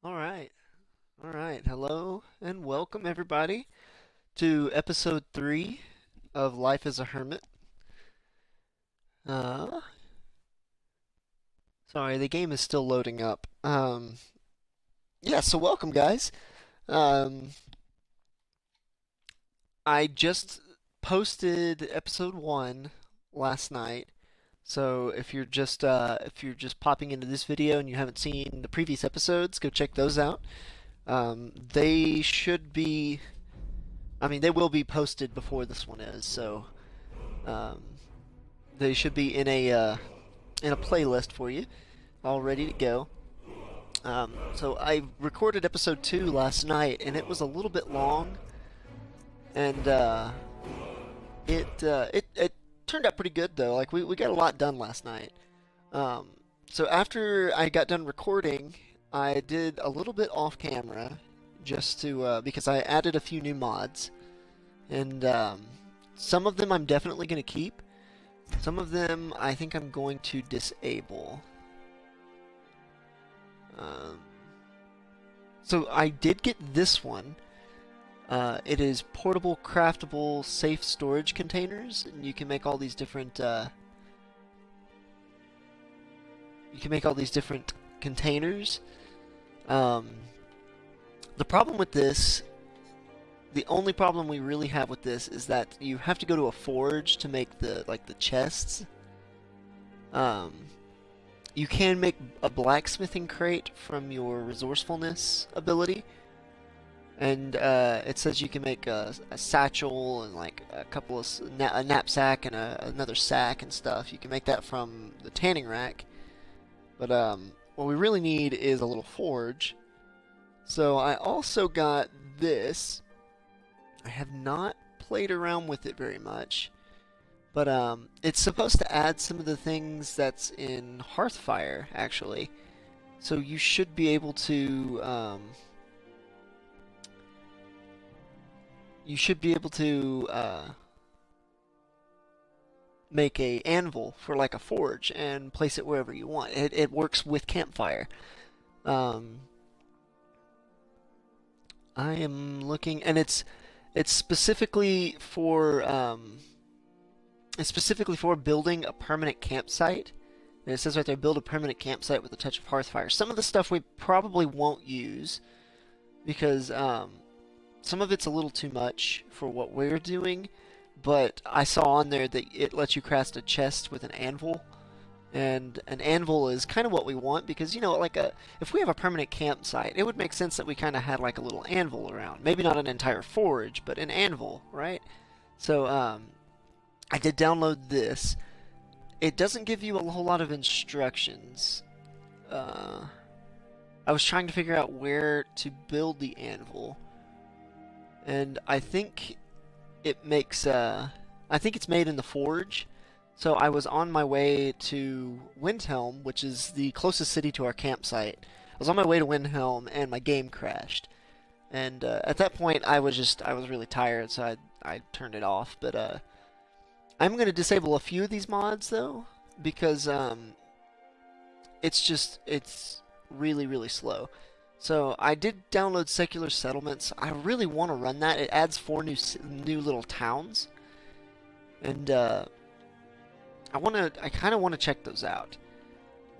All right. All right. Hello and welcome everybody to episode 3 of Life as a Hermit. Uh, Sorry, the game is still loading up. Yeah, so welcome guys. Um, I just posted episode 1 last night. So if you're just popping into this video and you haven't seen the previous episodes, go check those out. They should be they will be posted before this one is, so um, they should be in a playlist for you, all ready to go. So I recorded episode 2 last night, and it was a little bit long, and it turned out pretty good though. Like we got a lot done last night. Um, so after I got done recording, I did a little bit off camera, just to because I added a few new mods, and some of them I'm definitely going to keep. Some of them I think I'm going to disable. Um, so I did get this one. It is portable, craftable, safe storage containers, and you can make all these different. You can make all these different containers. Um, the problem with this, the only problem we really have with this is that you have to go to a forge to make the chests. Um, you can make a blacksmithing crate from your resourcefulness ability, and it says you can make a satchel and like a couple of a knapsack and another sack and stuff. You can make that from the tanning rack, but what we really need is a little forge. So I also got this. I have not played around with it very much, but it's supposed to add some of the things that's in Hearthfire, actually. So you should be able to make a anvil for like a forge and place it wherever you want. It works with campfire. Um, I am looking, and it's specifically for building a permanent campsite. And it says right there, build a permanent campsite with a touch of Hearthfire. Some of the stuff we probably won't use because some of it's a little too much for what we're doing. But I saw on there that it lets you craft a chest with an anvil. And an anvil is kind of what we want because, if we have a permanent campsite, it would make sense that we kind of had like a little anvil around. Maybe not an entire forge, but an anvil, right? So, I did download this. It doesn't give you a whole lot of instructions. I was trying to figure out where to build the anvil, and I think it's made in the forge. So I was on my way to Windhelm, which is the closest city to our campsite. I was on my way to Windhelm, and my game crashed. And at that point, I was really tired, so I turned it off. But I'm gonna disable a few of these mods though, because it's really really slow. So I did download Secular Settlements. I really want to run that. It adds 4 new little towns, and I kind of want to check those out.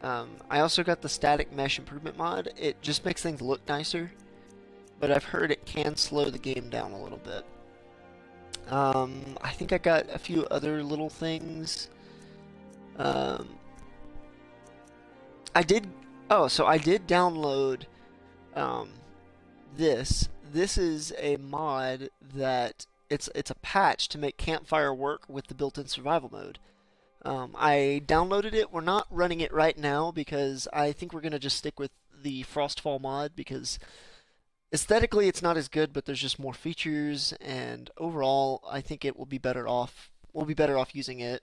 I also got the Static Mesh Improvement mod. It just makes things look nicer, but I've heard it can slow the game down a little bit. I think I got a few other little things. Um, I did. Oh, so I did download um, this. This is a mod that it's a patch to make Campfire work with the built-in survival mode. I downloaded it. We're not running it right now because I think we're gonna just stick with the Frostfall mod because aesthetically it's not as good, but there's just more features, and overall I think it will be better off. We'll be better off using it,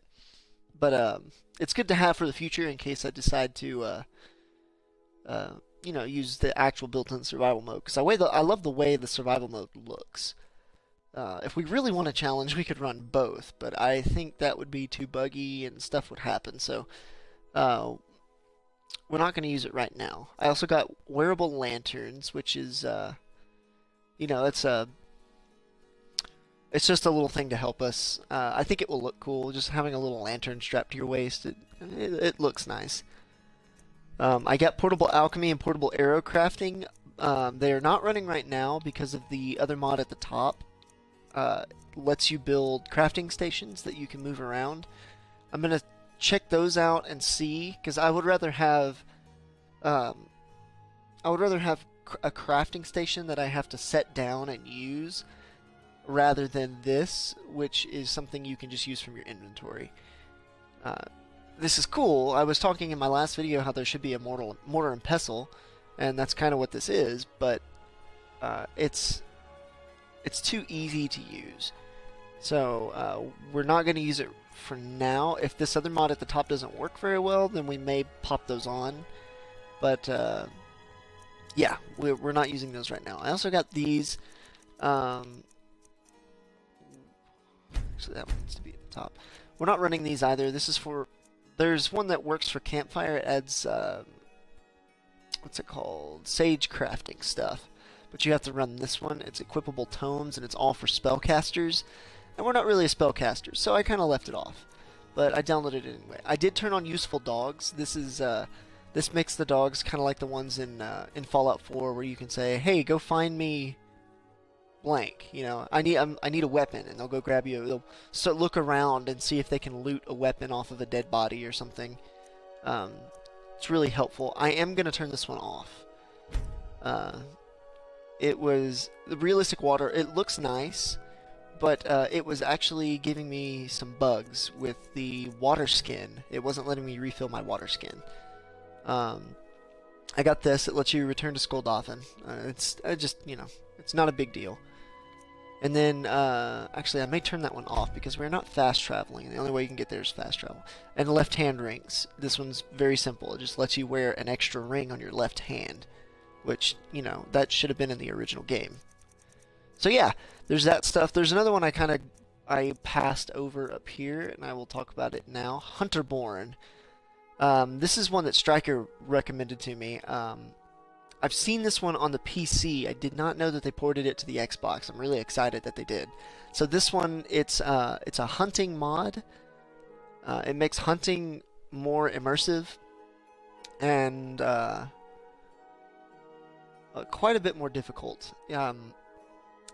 but it's good to have for the future in case I decide to uh, use the actual built-in survival mode because I love the way the survival mode looks. If we really want a challenge, we could run both, but I think that would be too buggy and stuff would happen. So, uh, we're not going to use it right now. I also got wearable lanterns, which is, you know, it's just a little thing to help us. I think it will look cool, just having a little lantern strapped to your waist. It looks nice. I got portable alchemy and portable arrow crafting. They are not running right now because of the other mod at the top. Lets you build crafting stations that you can move around. I'm gonna check those out and see, because I would rather have a crafting station that I have to set down and use rather than this, which is something you can just use from your inventory. This is cool. I was talking in my last video how there should be a mortar and pestle, and that's kind of what this is, but it's too easy to use. So we're not going to use it for now. If this other mod at the top doesn't work very well, then we may pop those on. But yeah, we're not using those right now. I also got these. Actually, that one needs to be at the top. We're not running these either. This is for... There's one that works for campfire. It adds... what's it called? Sage crafting stuff. But you have to run this one. It's equipable tomes, and it's all for spellcasters. And we're not really a spellcaster, so I kind of left it off. But I downloaded it anyway. I did turn on useful dogs. This is this makes the dogs kind of like the ones in Fallout 4, where you can say, "Hey, go find me blank." You know, I need a weapon, and they'll go grab you. They'll look around and see if they can loot a weapon off of a dead body or something. It's really helpful. I am gonna turn this one off. It was the realistic water. It looks nice, but it was actually giving me some bugs with the water skin. It wasn't letting me refill my water skin. I got this. It lets you return to Skoldafen. It's just, you know, it's not a big deal. And then, actually, I may turn that one off because we're not fast traveling. The only way you can get there is fast travel. And left-hand rings. This one's very simple. It just lets you wear an extra ring on your left hand, which, you know, that should have been in the original game. So yeah, there's that stuff. There's another one I passed over up here, and I will talk about it now. Hunterborn. This is one that Stryker recommended to me. I've seen this one on the PC. I did not know that they ported it to the Xbox. I'm really excited that they did. So this one, it's a hunting mod. It makes hunting more immersive and quite a bit more difficult.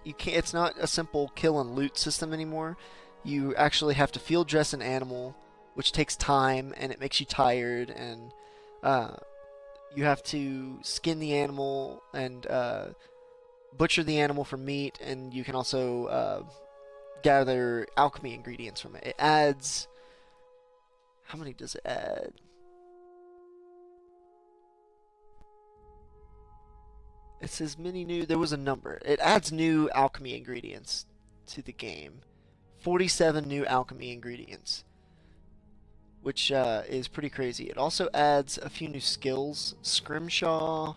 It's not a simple kill and loot system anymore. You actually have to field dress an animal, which takes time and it makes you tired, and you have to skin the animal and butcher the animal for meat, and you can also gather alchemy ingredients from it. It adds... How many does it add? It says many new... There was a number. It adds new alchemy ingredients to the game. 47 new alchemy ingredients, which is pretty crazy. It also adds a few new skills: scrimshaw,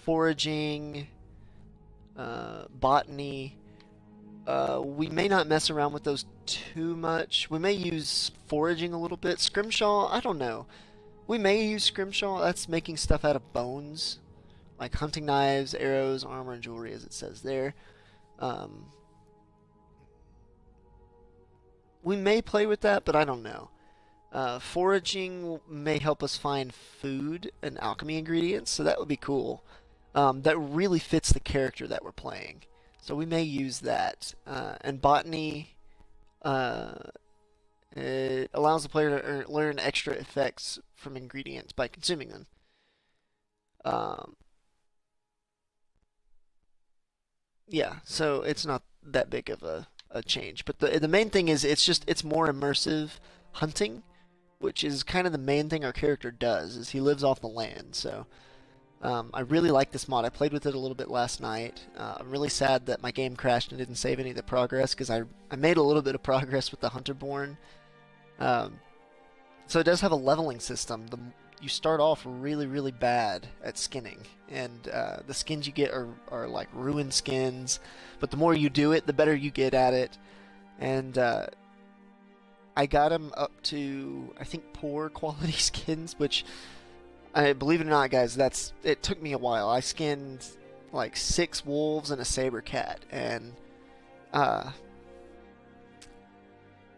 foraging, botany. We may not mess around with those too much. We may use foraging a little bit. Scrimshaw, I don't know. We may use scrimshaw. That's making stuff out of bones, like hunting knives, arrows, armor, and jewelry, as it says there. We may play with that, but I don't know. Foraging may help us find food and alchemy ingredients, so that would be cool. That really fits the character that we're playing, so we may use that. And botany, it allows the player to learn extra effects from ingredients by consuming them. Yeah, so it's not that big of a change, but the main thing is it's more immersive hunting, which is kind of the main thing our character does, is he lives off the land. So I really like this mod. I played with it a little bit last night. I'm really sad that my game crashed and didn't save any of the progress, because I made a little bit of progress with the Hunterborn. So it does have a leveling system. You start off really bad at skinning, and the skins you get are like ruined skins, but the more you do it, the better you get at it. And I got them up to, I think, poor quality skins, which I believe it or not, guys, it took me a while. I skinned like 6 wolves and a saber cat, and uh,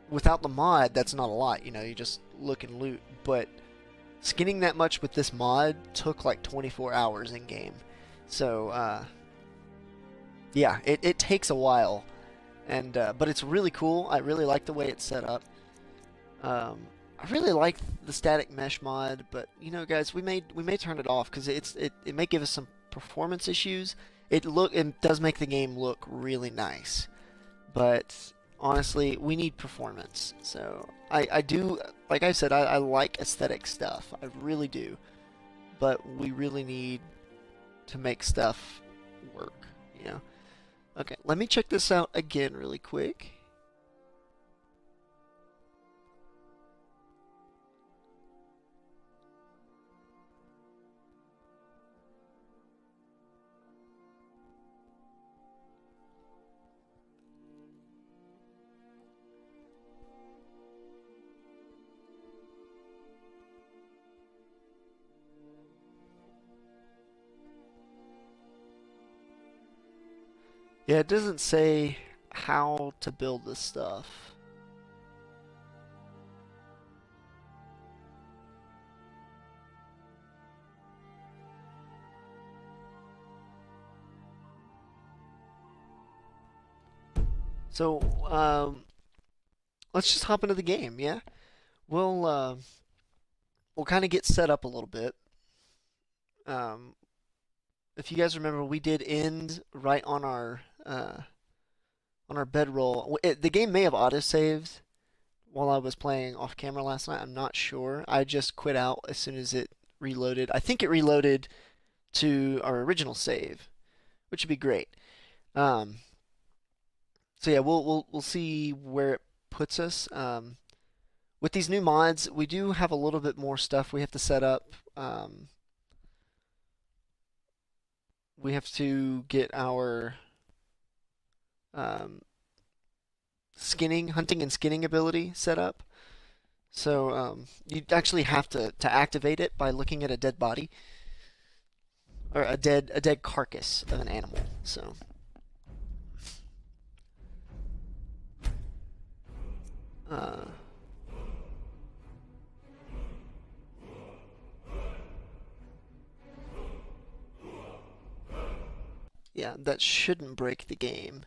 without the mod, that's not a lot. You know, you just look and loot. But skinning that much with this mod took like 24 hours in game. So yeah, it takes a while, and but it's really cool. I really like the way it's set up. I really like the static mesh mod, but you know, guys, we may turn it off because it may give us some performance issues. It does make the game look really nice, but honestly, we need performance. So I do, like I said, I like aesthetic stuff. I really do, but we really need to make stuff work. You know. Okay, let me check this out again really quick. Yeah, it doesn't say how to build this stuff. So, let's just hop into the game, yeah? We'll kind of get set up a little bit. Um, if you guys remember, we did end right on our bedroll. The game may have autosaved while I was playing off camera last night. I'm not sure. I just quit out as soon as it reloaded. I think it reloaded to our original save, which would be great. So yeah, we'll see where it puts us. With these new mods, we do have a little bit more stuff we have to set up. We have to get our hunting and skinning ability set up. So you actually have to activate it by looking at a dead body or a dead carcass of an animal. So. Yeah, that shouldn't break the game.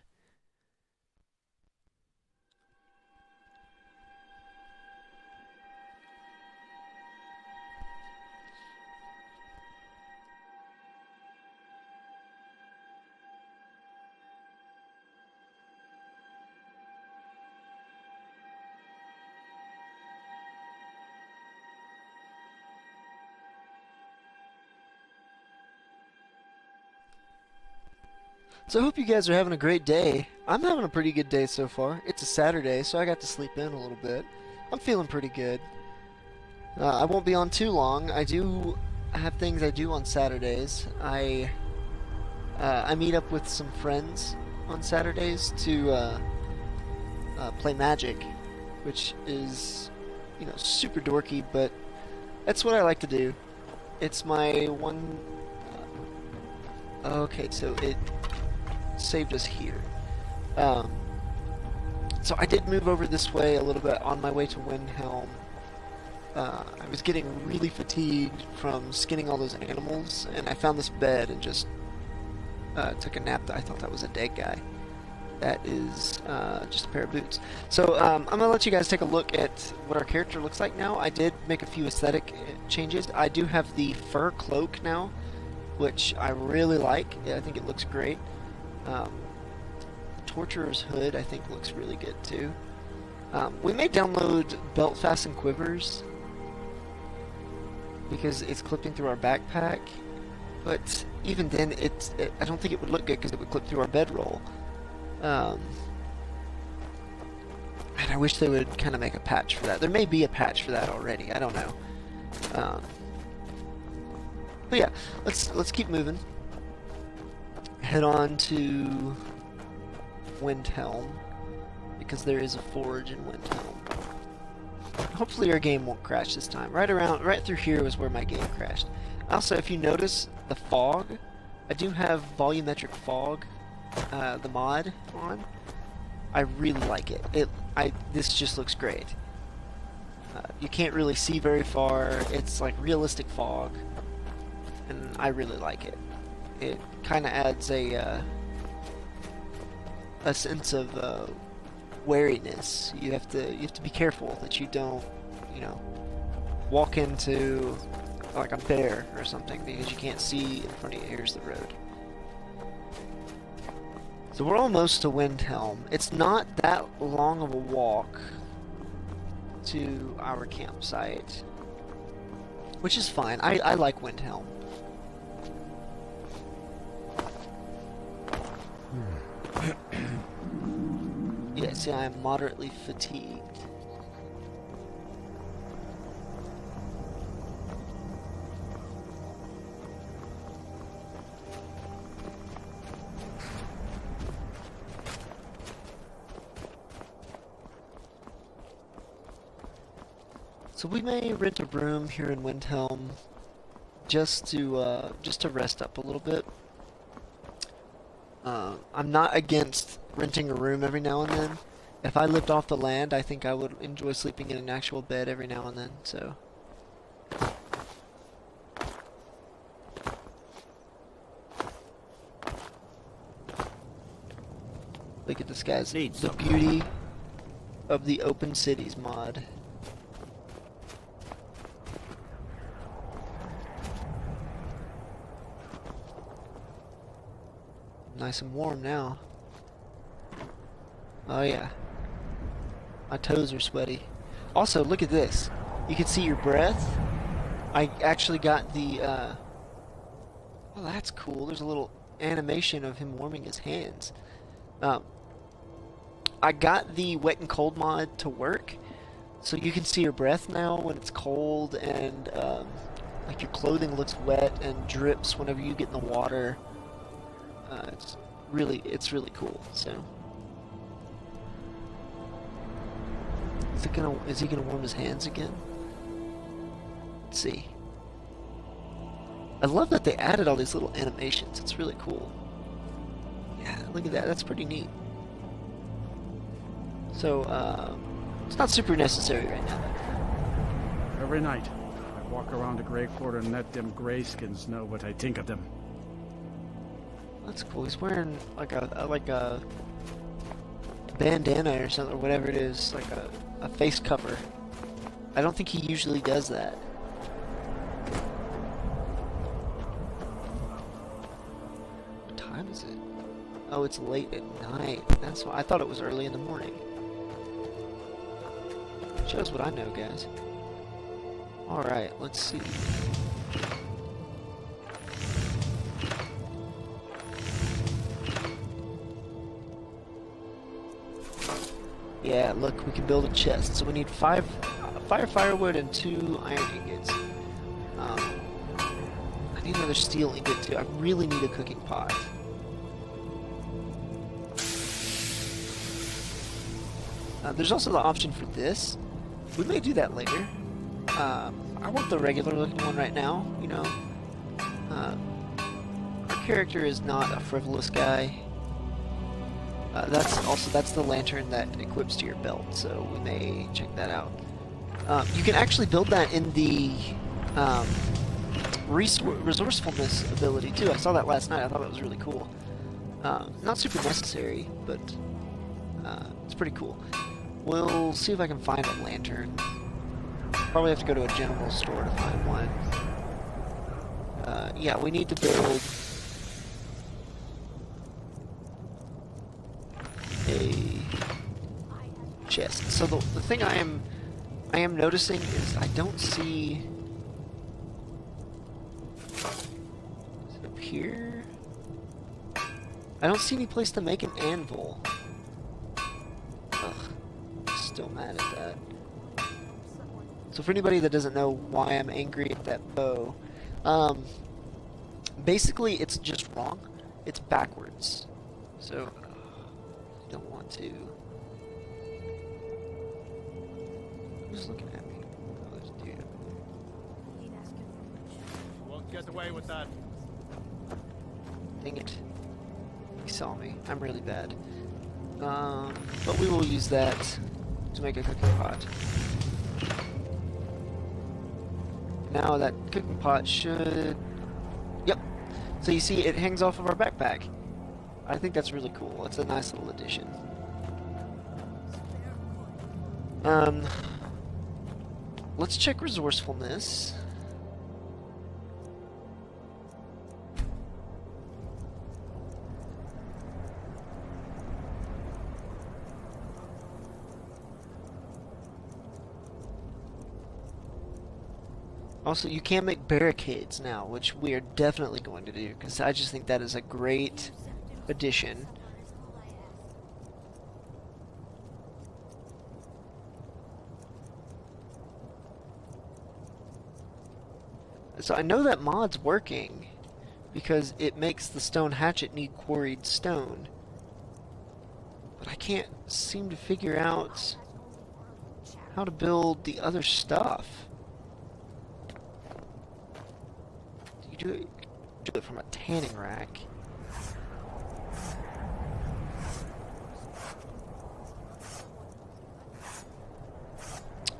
So I hope you guys are having a great day. I'm having a pretty good day so far. It's a Saturday, so I got to sleep in a little bit. I'm feeling pretty good. I won't be on too long. I do have things I do on Saturdays. I meet up with some friends on Saturdays to play Magic, which is, you know, super dorky, but that's what I like to do. It's my one... okay, so it saved us here. So I did move over this way a little bit on my way to Windhelm. I was getting really fatigued from skinning all those animals, and I found this bed and just took a nap. I thought that was a dead guy. That is just a pair of boots. So I'm going to let you guys take a look at what our character looks like now. I did make a few aesthetic changes. I do have the fur cloak now, which I really like. I think it looks great. Torturer's hood I think looks really good too. We may download belt fasten quivers because it's clipping through our backpack, but even then I don't think it would look good because it would clip through our bedroll. And I wish they would kind of make a patch for that. There may be a patch for that already. I don't know. But yeah, let's keep moving. Head on to Windhelm because there is a forge in Windhelm. hopefully our game won't crash this time. Right through here was where my game crashed. Also, if you notice the fog, I do have volumetric fog, the mod on. I really like it. This just looks great. You can't really see very far. It's like realistic fog, and I really like it. It kind of adds a sense of wariness. You have to be careful that you don't, walk into like a bear or something, because you can't see in front of you. Here's the road. So we're almost to Windhelm. It's not that long of a walk to our campsite, which is fine. I like Windhelm. Yeah, see, I'm moderately fatigued. So we may rent a room here in Windhelm just to rest up a little bit. I'm not against renting a room every now and then. If I lived off the land, I think I would enjoy sleeping in an actual bed every now and then, so. Look at this, guys. The beauty of the Open Cities mod. Nice and warm now. Oh yeah. My toes are sweaty. Also, look at this. You can see your breath. I actually got the, oh, that's cool. There's a little animation of him warming his hands. I got the wet and cold mod to work, so you can see your breath now when it's cold, and like your clothing looks wet and drips whenever you get in the water. It's really cool. So, is he gonna warm his hands again? Let's see. I love that they added all these little animations. It's really cool. Yeah, look at that. That's pretty neat. So, it's not super necessary right now. Every night, I walk around the Grey Quarter and let them Greyskins know what I think of them. That's cool. He's wearing like a bandana or something, or whatever it is, like a face cover. I don't think he usually does that. What time is it? Oh, it's late at night. That's why I thought it was early in the morning. Shows what I know, guys. All right, let's see. Yeah, look, we can build a chest. So we need 5 firewood and 2 iron ingots. I need another steel ingot too. I really need a cooking pot. There's also the option for this. We may do that later. I want the regular looking one right now, Our character is not a frivolous guy. That's the lantern that equips to your belt, so we may check that out. You can actually build that in the resourcefulness ability too. I saw that last night. I thought that was really cool. Not super necessary, but it's pretty cool. We'll see if I can find a lantern. Probably have to go to a general store to find one. Yeah, we need to build a chest. So the thing I am noticing is I don't see. Is it up here? I don't see any place to make an anvil. Ugh, still mad at that. So for anybody that doesn't know why I'm angry at that bow, basically it's just wrong. It's backwards. So I don't want to. Who's looking at me? get away with that. Dang it. He saw me. I'm really bad. But we will use that to make a cooking pot. Now that cooking pot should... Yep. So you see, it hangs off of our backpack. I think that's really cool. It's a nice little addition. Let's check resourcefulness. Also, you can make barricades now, which we are definitely going to do, because I just think that is a great addition. So I know that mod's working, because it makes the stone hatchet need quarried stone. But I can't seem to figure out how to build the other stuff. You do it from a tanning rack.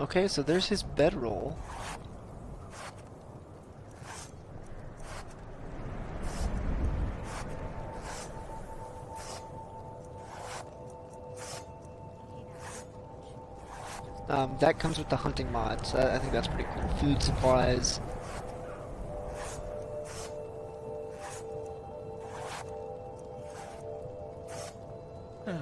Okay, so there's his bedroll. That comes with the hunting mod, so I think that's pretty cool. Food supplies. I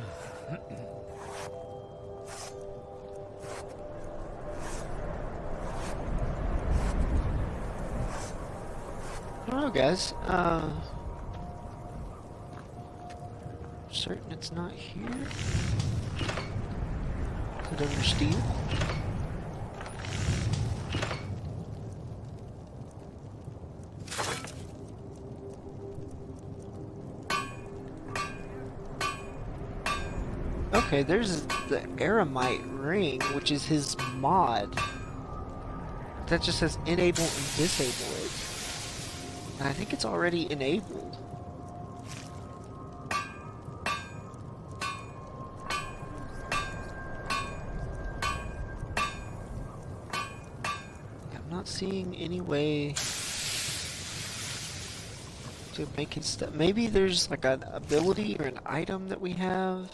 don't know, guys. Certain it's not here. Is it under steel? Okay, there's the Aramite ring, which is his mod. That just says enable and disable it. And I think it's already enabled. I'm not seeing any way to make his stuff. Maybe there's like an ability or an item that we have.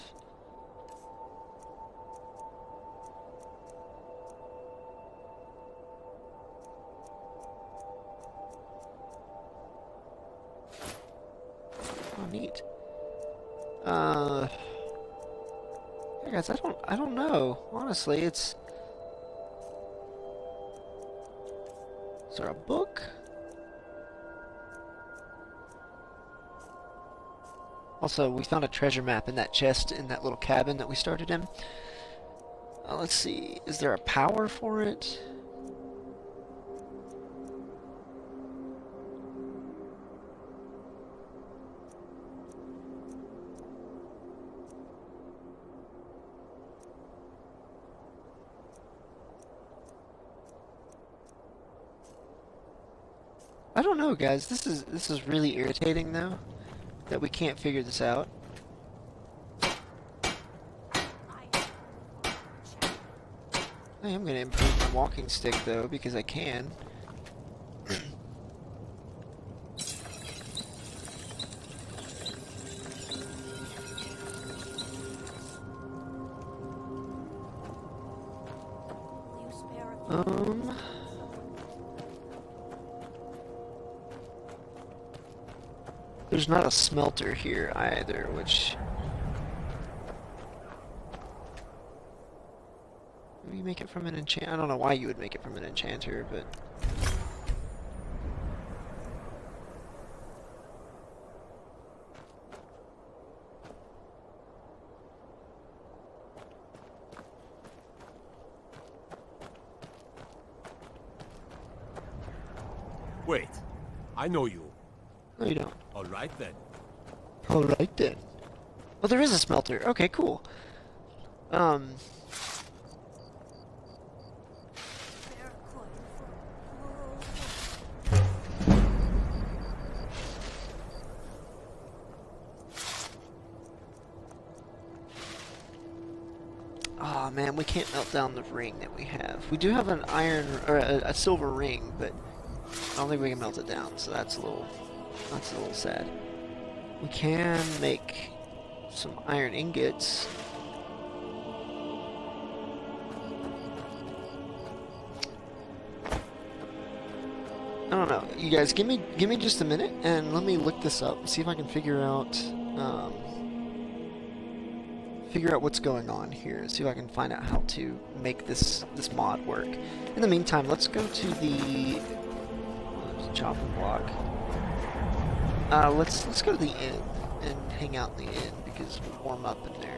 Oh, neat. Yeah, guys, I don't know. Honestly, is there a book? Also, we found a treasure map in that chest in that little cabin that we started in. Let's see, is there a power for it? I don't know, guys. This is really irritating, though, that we can't figure this out. I am going to improve my walking stick, though, because I can. There's not a smelter here either, which... Maybe you make it from an enchant... I don't know why you would make it from an enchanter, but... Wait, I know you. No, you don't. All right then. Alright then. Well, there is a smelter. Okay, cool. Oh man, we can't melt down the ring that we have. We do have an iron or a silver ring, but I don't think we can melt it down. So that's a little sad. We can make some iron ingots. I don't know. You guys, give me just a minute and let me look this up. See if I can figure out what's going on here. See if I can find out how to make this mod work. In the meantime, let's go to the chopping block. Let's go to the inn and hang out in the inn because we'll warm up in there.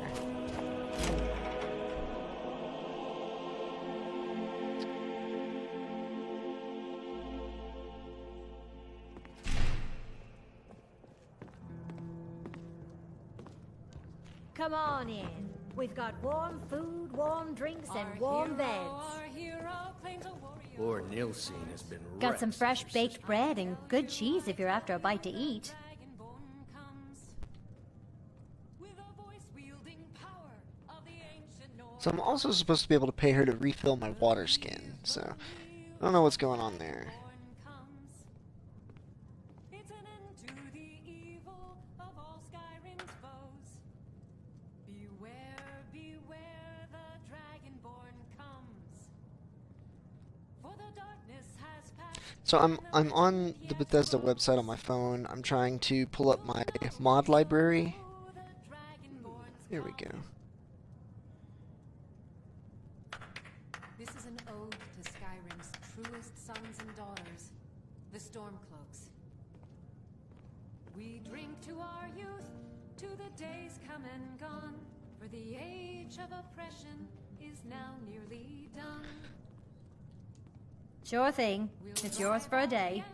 Come on in. We've got warm food, warm drinks, and warm beds. Lord Nilsine has been Got some wrecked fresh since baked bread and good cheese if you're after a bite to eat. So I'm also supposed to be able to pay her to refill my water skin, so I don't know what's going on there. It's an end to the evil of all Skyrim's foes. Beware, beware, the Dragonborn comes. For the darkness has passed. So I'm on the Bethesda website on my phone. I'm trying to pull up my mod library. Here we go. This is an ode to Skyrim's truest sons and daughters, the Stormcloaks. We drink to our youth, to the days come and gone, for the age of oppression is now nearly done. Sure thing. It's yours for a day.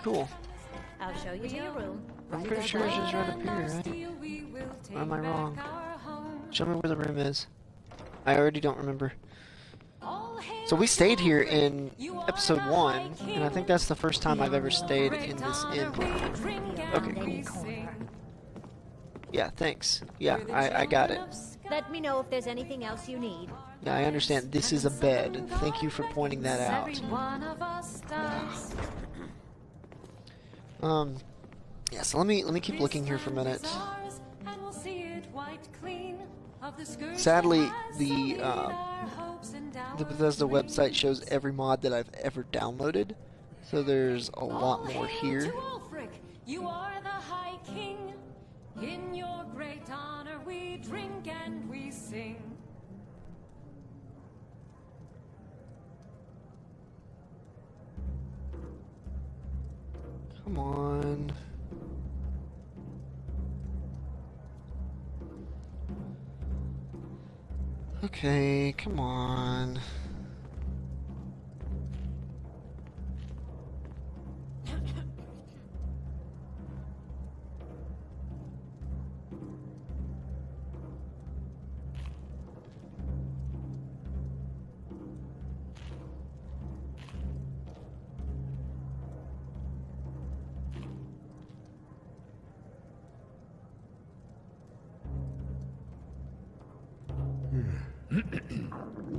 Cool. I'll show you to your room. I'm pretty sure it's just right up here, right? Or am I wrong? Show me where the room is. I already don't remember. So we stayed here in episode 1, and I think that's the first time I've ever stayed in this inn. Okay, cool. Yeah, thanks. Yeah, I got it. Let me know if there's anything else you need. Yeah, I understand. This is a bed. Thank you for pointing that out. Yeah, so let me keep looking here for a minute. Sadly, the Bethesda website shows every mod that I've ever downloaded, so there's a lot more here. You are the High King. In your great honor we drink and we sing. Come on. Okay, come on.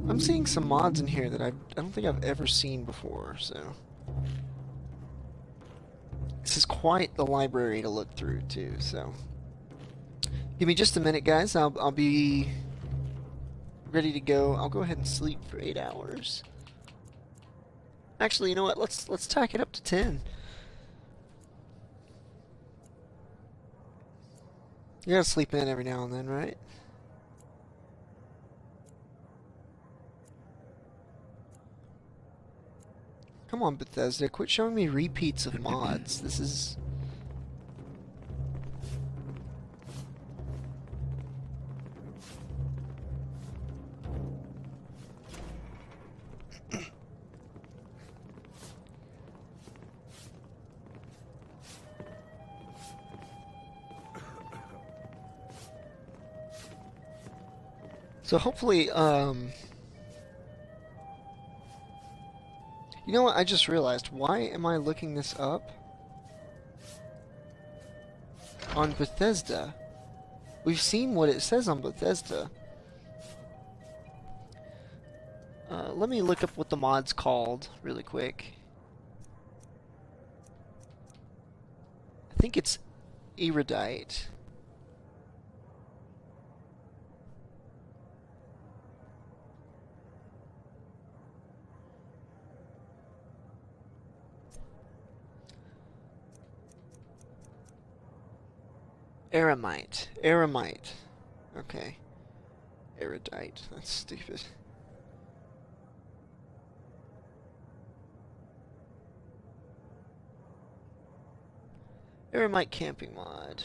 I'm seeing some mods in here that I don't think I've ever seen before, so this is quite the library to look through too. So give me just a minute, guys. I'll be ready to go. I'll go ahead and sleep for 8 hours. Actually, you know what? Let's tack it up to 10. You gotta sleep in every now and then, right? Come on, Bethesda, quit showing me repeats of mods. This is... So hopefully, you know what, I just realized, why am I looking this up on Bethesda? We've seen what it says on Bethesda. Let me look up what the mod's called really quick. I think it's Erudite. Eremite. Okay. Erudite. That's stupid. Hermit camping mod.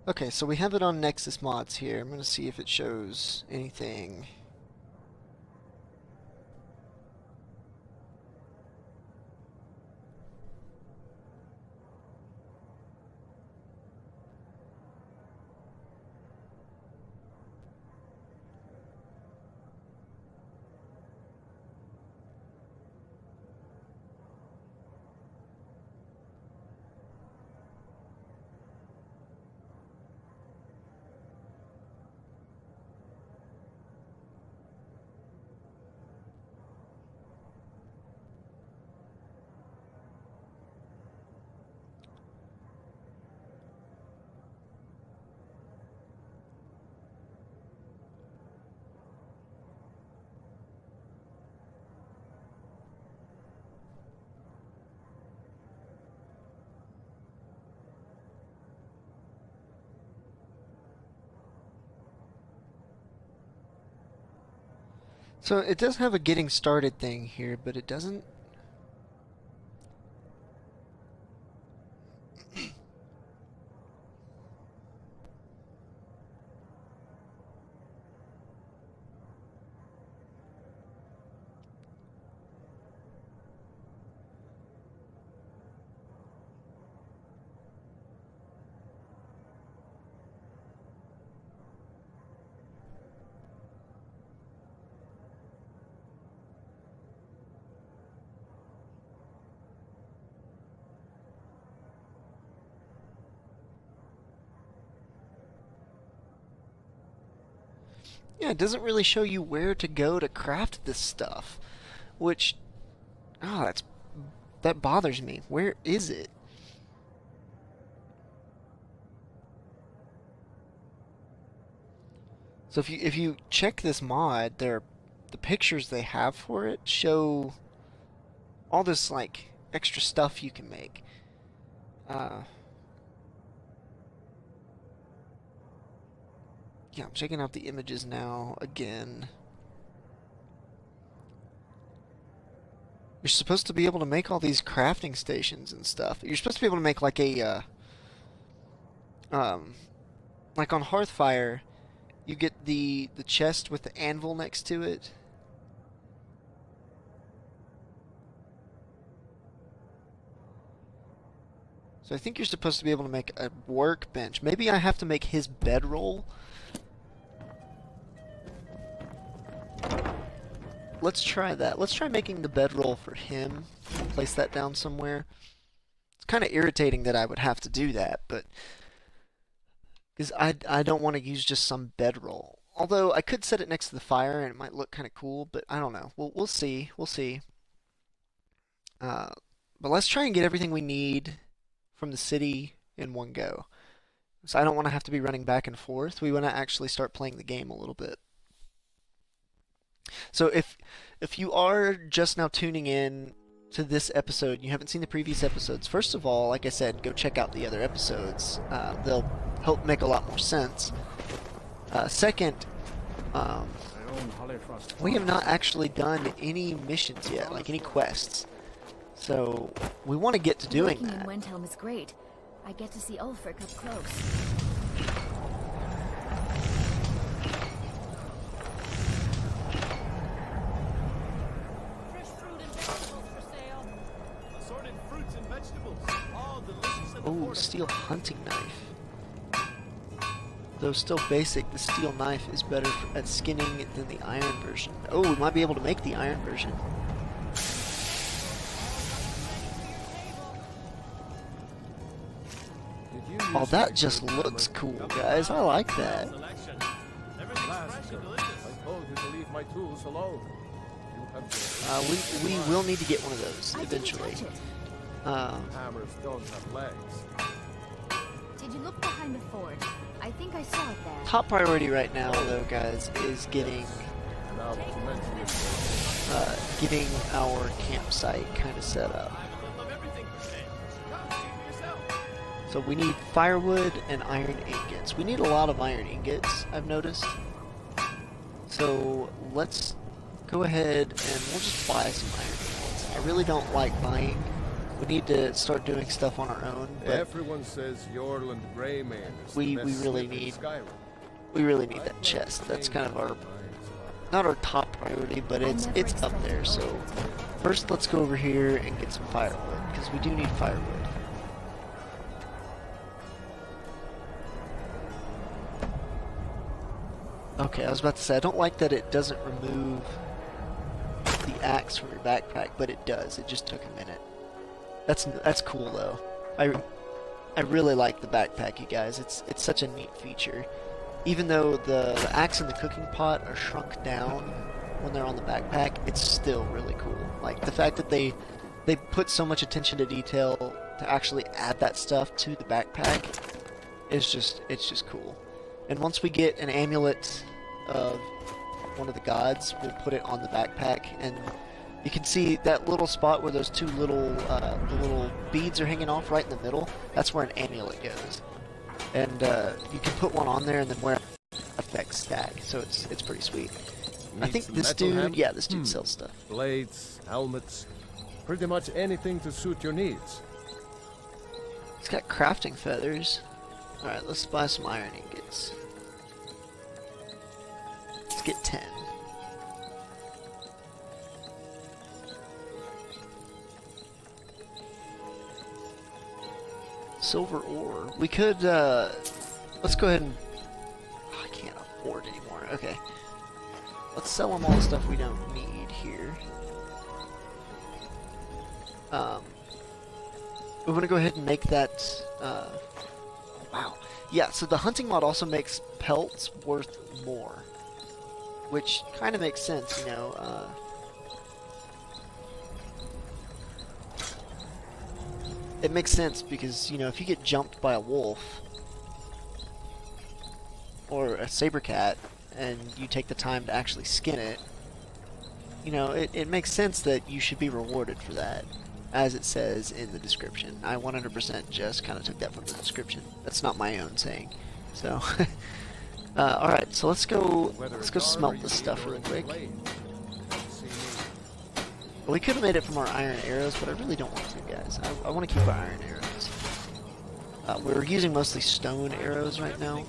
Okay, so we have it on Nexus Mods here. I'm going to see if it shows anything. So it does have a getting started thing here, but it doesn't. Yeah, it doesn't really show you where to go to craft this stuff, which, oh, that bothers me. Where is it? So if you check this mod, the pictures they have for it show all this like extra stuff you can make. Yeah, I'm checking out the images now again. You're supposed to be able to make all these crafting stations and stuff. You're supposed to be able to make like a, like on Hearthfire, you get the chest with the anvil next to it. So I think you're supposed to be able to make a workbench. Maybe I have to make his bedroll. Let's try that. Let's try making the bedroll for him. Place that down somewhere. It's kind of irritating that I would have to do that, but because I don't want to use just some bedroll. Although I could set it next to the fire and it might look kind of cool, but I don't know. We'll see. We'll see. But let's try and get everything we need from the city in one go. So I don't want to have to be running back and forth. We want to actually start playing the game a little bit. So if you are just now tuning in to this episode, you haven't seen the previous episodes, first of all, like I said, go check out the other episodes. They'll help make a lot more sense. Second, we have not actually done any missions yet, like any quests. So we want to get to doing that. Working in Wendhelm is great. I get to see Ulfric up close. Oh, steel hunting knife. Though still basic, the steel knife is better at skinning than the iron version. Oh, we might be able to make the iron version. Oh, that just looks cool, guys. I like that. We will need to get one of those eventually. Hammers don't have legs. Did you look behind the fort? I think I saw it there. Top priority right now, though, guys, is getting getting our campsite kind of set up. So we need firewood and iron ingots. We need a lot of iron ingots, I've noticed. So let's go ahead and we'll just buy some iron ingots. I really don't like buying. We need to start doing stuff on our own. But Everyone says Yorland Greymane is we the best really smith in need Skyrim. we really need that chest. That's kind of our not our top priority, but it's up there. So first let's go over here and get some firewood, because we do need firewood. Okay, I was about to say, I don't like that it doesn't remove the axe from your backpack, but it does. It just took a minute. That's cool though. I really like the backpack, you guys. It's such a neat feature. Even though the axe and the cooking pot are shrunk down when they're on the backpack, it's still really cool. Like the fact that they put so much attention to detail to actually add that stuff to the backpack is just cool. And once we get an amulet of one of the gods, we'll put it on the backpack, and you can see that little spot where those two little the little beads are hanging off right in the middle. That's where an amulet goes, and you can put one on there and then wear effects stack. So it's pretty sweet. I think this dude, yeah, this dude sells stuff. Blades, helmets, pretty much anything to suit your needs. He's got crafting feathers. All right, let's buy some iron ingots. Let's get 10. Silver ore. We could, let's go ahead and... Oh, I can't afford anymore. Okay. Let's sell them all the stuff we don't need here. We want to go ahead and make that, wow. Yeah, so the hunting mod also makes pelts worth more. Which kind of makes sense, you know, it makes sense because, you know, if you get jumped by a wolf or a saber cat and you take the time to actually skin it, you know, it makes sense that you should be rewarded for that, as it says in the description. I 100% just kind of took that from the description. That's not my own saying. So, alright, so let's go smelt this stuff really quick. We could have made it from our iron arrows, but I really don't want to, guys. I want to keep our iron arrows. We're using mostly stone arrows right now.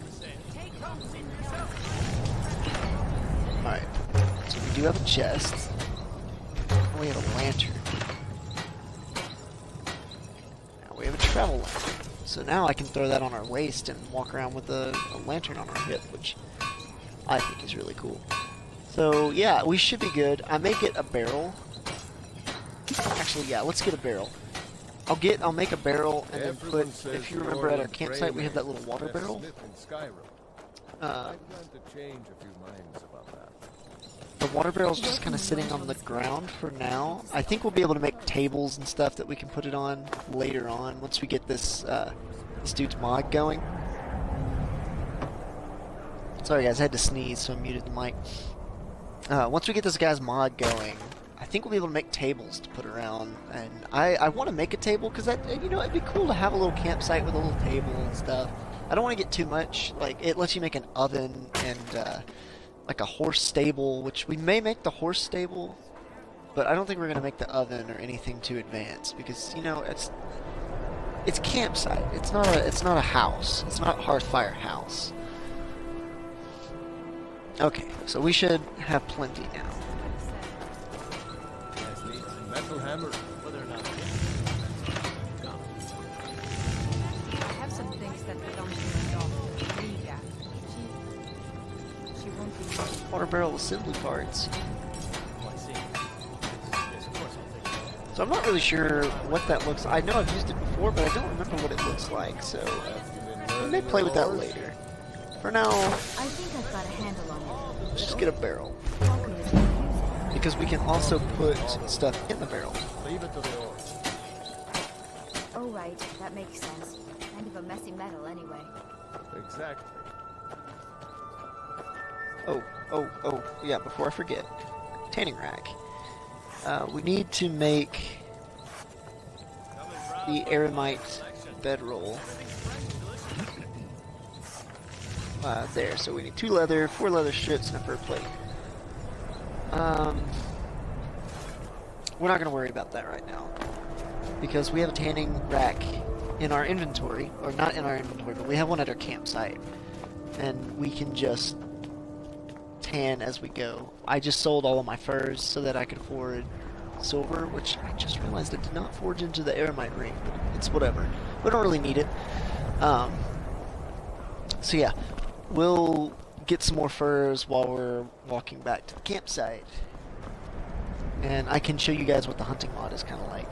Alright, so we do have a chest. And we have a lantern. Now we have a travel lantern. So now I can throw that on our waist and walk around with a lantern on our hip, which I think is really cool. So yeah, we should be good. I may get a barrel. Actually, yeah, let's get a barrel. I'll make a barrel and then put, if you remember at our campsite, we have that little water barrel. The water barrel's just kind of sitting on the ground for now. I think we'll be able to make tables and stuff that we can put it on later on once we get this dude's mod going. Sorry guys, I had to sneeze, so I muted the mic. Once we get this guy's mod going, I think we'll be able to make tables to put around, and I want to make a table because that, you know, it'd be cool to have a little campsite with a little table and stuff. I don't want to get too much. Like, it lets you make an oven and like a horse stable, which we may make the horse stable, but I don't think we're gonna make the oven or anything too advanced because, you know, it's campsite. It's not a house. It's not a Hearthfire house. Okay, so we should have plenty now. Metal hammer. that belongs to the dog, Riga. She won't be. Water barrel assembly parts. Oh, I see. Yes, of course I'll take it. So I'm not really sure what that looks like. I know I've used it before, but I don't remember what it looks like, so we may play with that later. For now, I think I've got a handle on it. let's just get a barrel. How can this be used? Because we can also put stuff in the barrel. Leave it to the oars. Oh, right. That makes sense. Kind of a messy metal, anyway. Exactly. Oh, yeah, before I forget. Tanning rack. We need to make the Hermit bedroll. There, so we need 2 leather, 4 leather strips, and a fur plate. We're not going to worry about that right now, because we have a tanning rack in our inventory, or not in our inventory, but we have one at our campsite, and we can just tan as we go. I just sold all of my furs so that I could afford silver, which I just realized I did not forge into the Hermit ring, but it's whatever. We don't really need it. So yeah, we'll get some more furs while we're walking back to the campsite. And I can show you guys what the hunting mod is kind of like.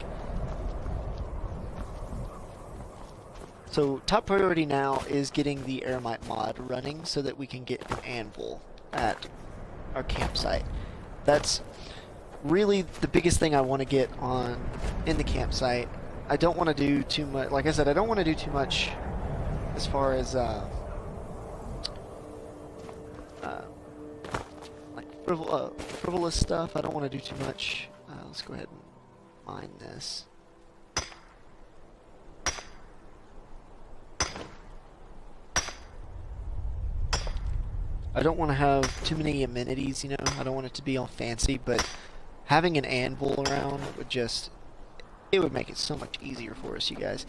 So top priority now is getting the Hermit mod running so that we can get an anvil at our campsite. That's really the biggest thing I want to get on in the campsite. I don't want to do too much, like I said, I don't want to do too much as far as like frivolous stuff. I don't want to do too much. Let's go ahead and mine this. I don't want to have too many amenities, you know. I don't want it to be all fancy, but having an anvil around would just, it would make it so much easier for us, you guys.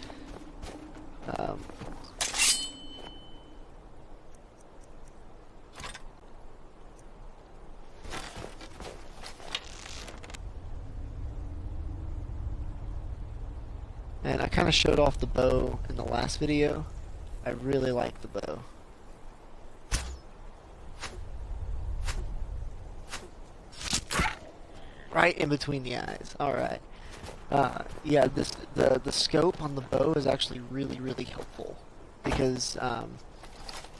And I kind of showed off the bow in the last video. I really like the bow. Right in between the eyes. Alright. Yeah, the scope on the bow is actually really helpful. Because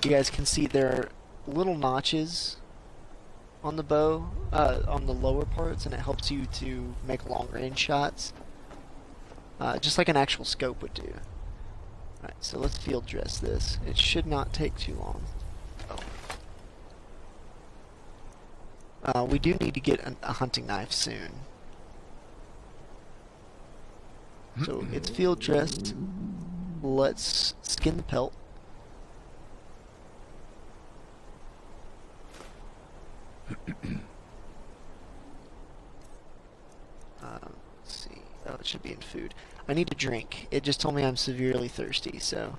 you guys can see there are little notches on the bow, on the lower parts, and it helps you to make long range shots. Just like an actual scope would do. Alright, so let's field dress this. It should not take too long. We do need to get a hunting knife soon. So it's field dressed. Let's skin the pelt. Let's see. Oh, it should be in food. I need a drink. It just told me I'm severely thirsty, so.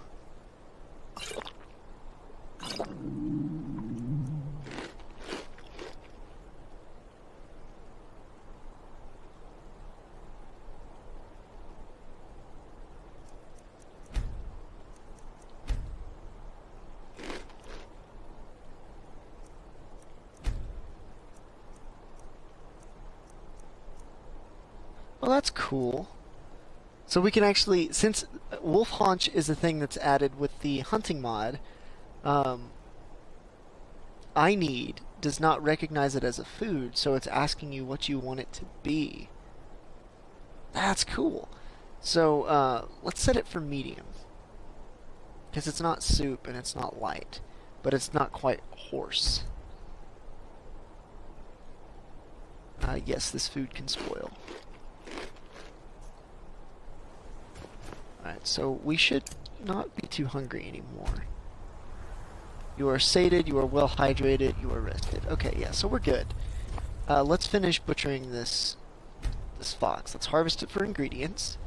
Well, that's cool. So we can actually, since wolf haunch is a thing that's added with the hunting mod, I need does not recognize it as a food, so it's asking you what you want it to be. That's cool. So let's set it for medium, because it's not soup and it's not light, but it's not quite horse. Yes, this food can spoil. Alright, so we should not be too hungry anymore. You are sated, you are well hydrated, you are rested. Okay, yeah, so we're good. Let's finish butchering this fox. Let's harvest it for ingredients.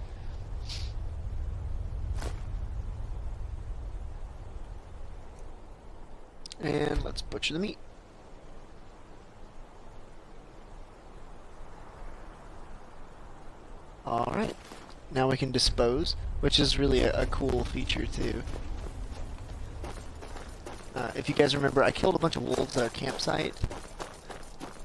And let's butcher the meat. Alright. Now we can dispose, which is really a cool feature too. If you guys remember, I killed a bunch of wolves at our campsite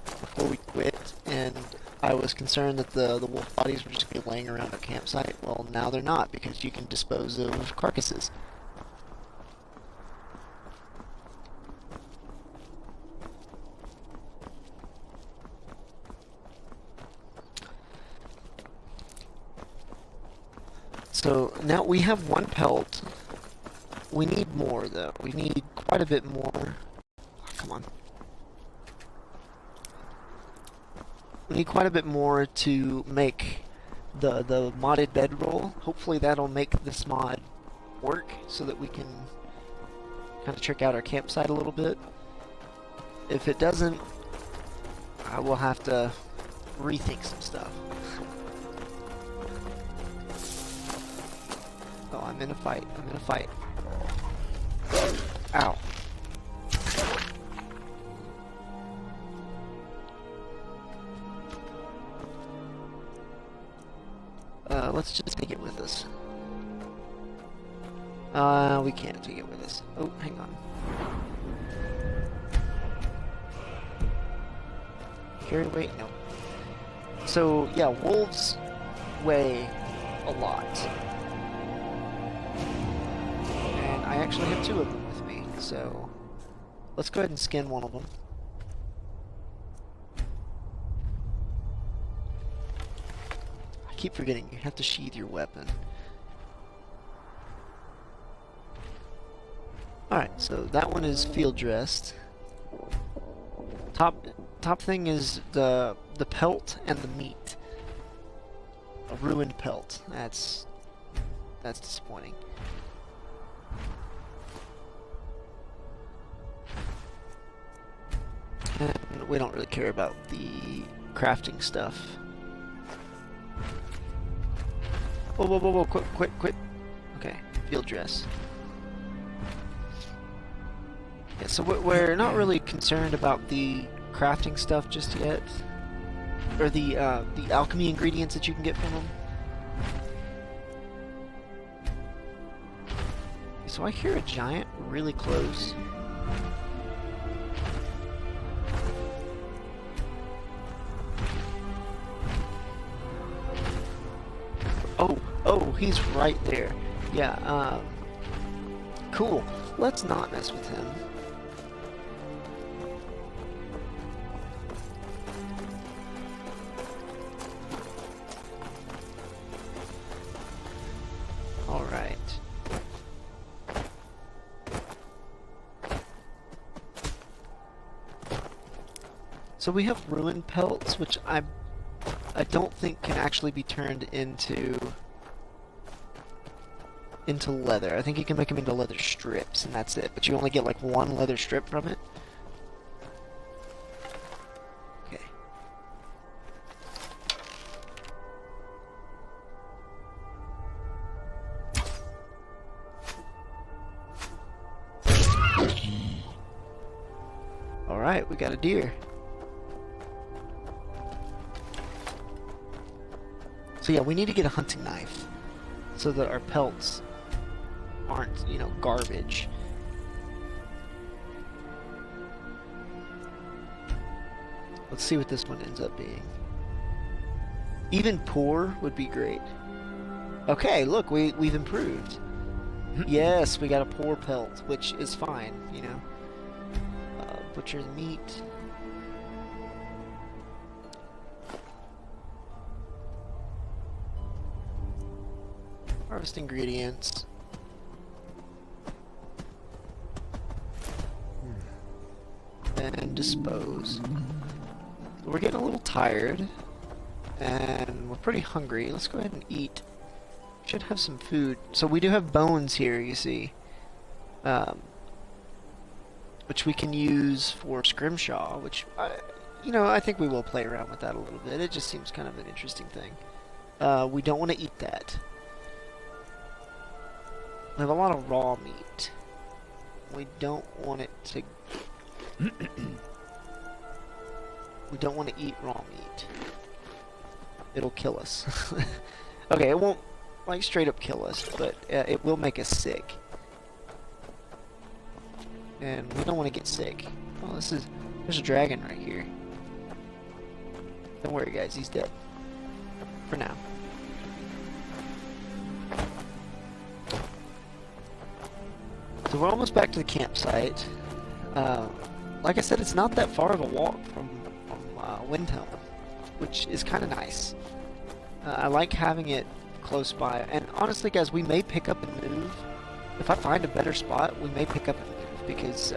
before we quit, and I was concerned that the wolf bodies were just going to be laying around our campsite. Well, now they're not, because you can dispose of carcasses. So now we have one pelt. We need more, though. We need quite a bit more. Oh, come on. We need quite a bit more to make the modded bedroll. Hopefully that'll make this mod work so that we can kind of trick out our campsite a little bit. If it doesn't, I will have to rethink some stuff. Oh, I'm in a fight. I'm in a fight. Ow. Let's just take it with us. We can't take it with us. Oh, hang on. Carry weight? No. So, yeah, wolves weigh a lot. And I actually have 2 of them with me, so let's go ahead and skin one of them. I keep forgetting, you have to sheath your weapon. Alright, so that one is field dressed. Top thing is the pelt and the meat. A ruined pelt. That's disappointing. And we don't really care about the crafting stuff. Whoa, whoa, whoa, whoa, quit. Okay, field dress. Yeah, so we're not really concerned about the crafting stuff just yet. Or the alchemy ingredients that you can get from them. So I hear a giant really close. Oh, he's right there. Yeah, cool. Let's not mess with him. Alright. So we have ruined pelts, which I don't think can actually be turned into leather. I think you can make them into leather strips, and that's it. But you only get like 1 leather strip from it. Okay. Alright, we got a deer. So yeah, we need to get a hunting knife so that our pelts aren't, you know, garbage. Let's see what this one ends up being. Even poor would be great. Okay, look, we've improved. Yes, we got a poor pelt, which is fine, you know. Butcher the meat. Harvest ingredients. And dispose. We're getting a little tired. And we're pretty hungry. Let's go ahead and eat. Should have some food. So we do have bones here, you see. Which we can use for scrimshaw, which, you know, I think we will play around with that a little bit. It just seems kind of an interesting thing. We don't want to eat that. We have a lot of raw meat. We don't want it to... we don't want to eat raw meat. It'll kill us. Okay, it won't, like, straight up kill us, but it will make us sick. and we don't want to get sick. Oh, there's a dragon right here. Don't worry, guys, he's dead. For now. So we're almost back to the campsite. Like I said, it's not that far of a walk from Windhelm, which is kind of nice. I like having it close by. And honestly, guys, we may pick up and move. If I find a better spot, we may pick up and move, because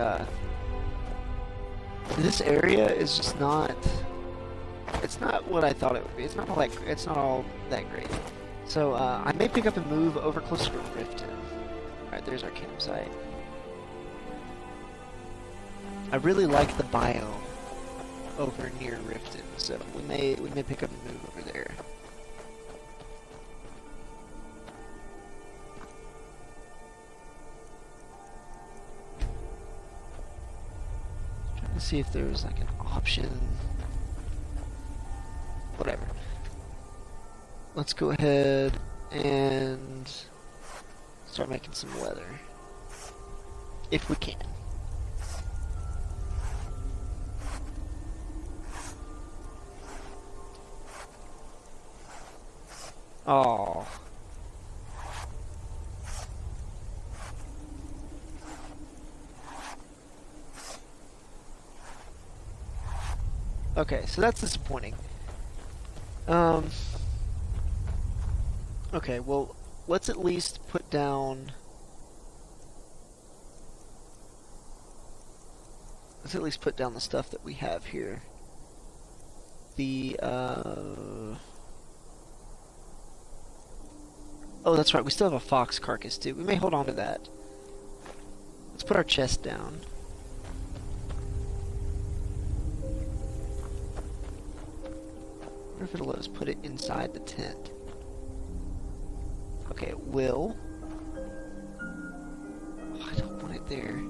this area is just not... It's not what I thought it would be. It's not all that great. So I may pick up and move over closer to Riften. Alright, there's our campsite. I really like the biome over near Riften, so we may pick up and move over there. Trying to see if there's like an option. Whatever. Let's go ahead and start making some leather. If we can. Oh. Okay, so that's disappointing. Okay, well, let's at least put down... Let's at least put down the stuff that we have here. The, Oh, that's right, we still have a fox carcass, too. We may hold on to that. Let's put our chest down. I wonder if it'll let us put it inside the tent. Okay, it will. Oh, I don't want it there.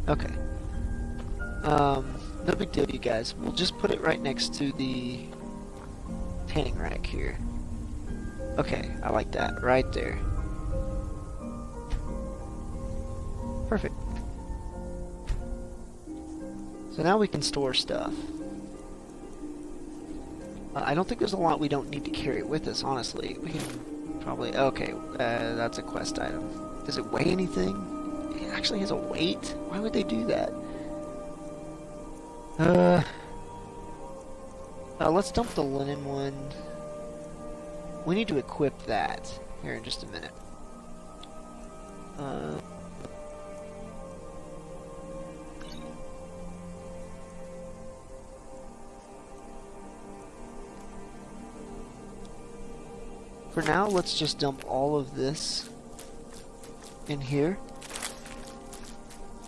Okay. No big deal, you guys. We'll just put it right next to the tanning rack here. Okay, I like that. Right there. Perfect. So now we can store stuff. I don't think there's a lot we don't need to carry with us, honestly. We can probably... Okay, that's a quest item. Does it weigh anything? It actually has a weight? Why would they do that? Let's dump the linen one. We need to equip that here in just a minute. For now, let's just dump all of this in here.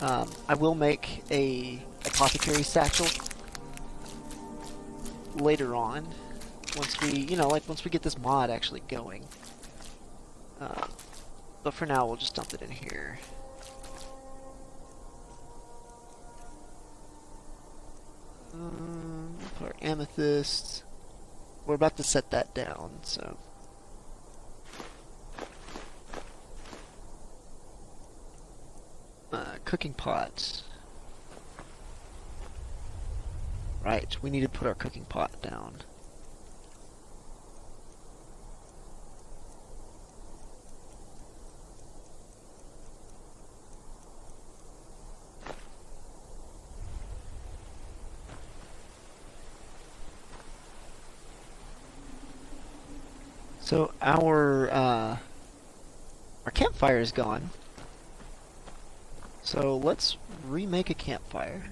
I will make a apothecary satchel later on, once we, once we get this mod actually going. But for now, we'll just dump it in here. Put our amethyst. We're about to set that down, so. Cooking pot. Right, we need to put our cooking pot down. So our campfire is gone. So let's remake a campfire.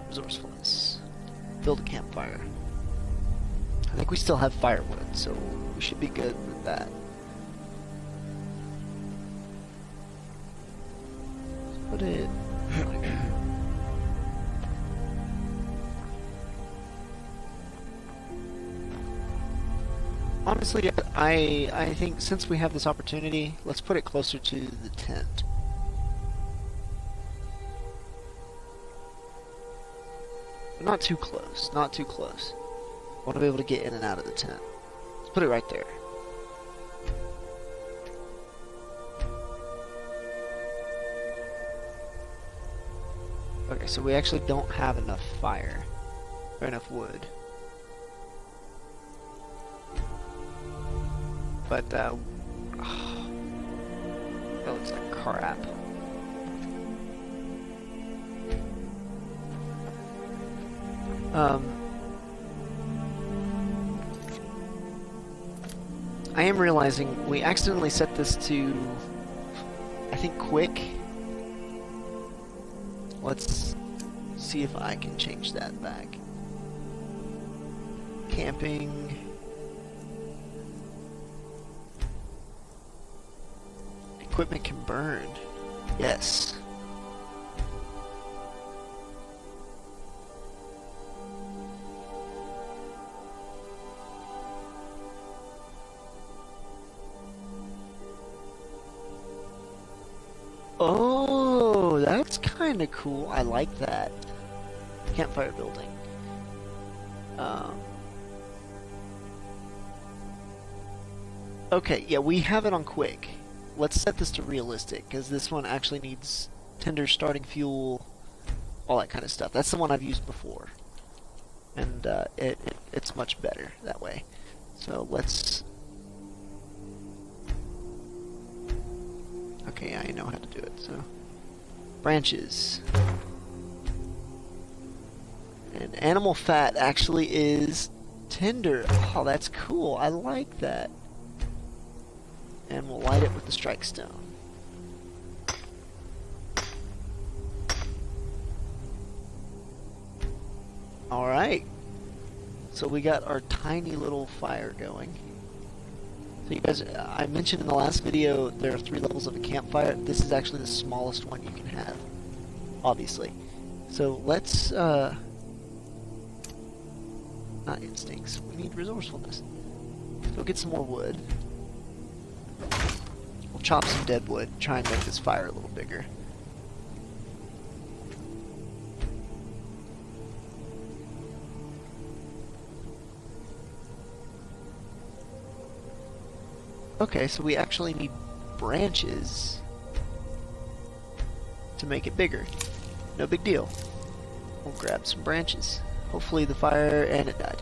Resourcefulness. Build a campfire. I think we still have firewood, so we should be good with that. Let's put it like that. Honestly, I think since we have this opportunity, let's put it closer to the tent. not too close. Not too close. I want to be able to get in and out of the tent. Let's put it right there. Okay, so we actually don't have enough fire. Or enough wood. But, that looks like crap. I am realizing we accidentally set this to, I think, quick. Let's see if I can change that back. Camping. Equipment can burn. Yes. Oh, that's kind of cool. I like that. Campfire building. Okay, yeah, we have it on quick. Let's set this to realistic, because this one actually needs tinder, starting fuel, all that kind of stuff. That's the one I've used before. And it's much better that way. So let's... Okay, I know how to do it, so... Branches. And animal fat actually is tinder. Oh, that's cool. I like that. And we'll light it with the strike stone. Alright. So we got our tiny little fire going. So you guys, I mentioned in the last video there are 3 levels of a campfire. This is actually the smallest one you can have. Obviously. So let's, not instincts. We need resourcefulness. Go get some more wood. We'll chop some dead wood, try and make this fire a little bigger. Okay, so we actually need branches to make it bigger. No big deal. We'll grab some branches. Hopefully the fire, and it died.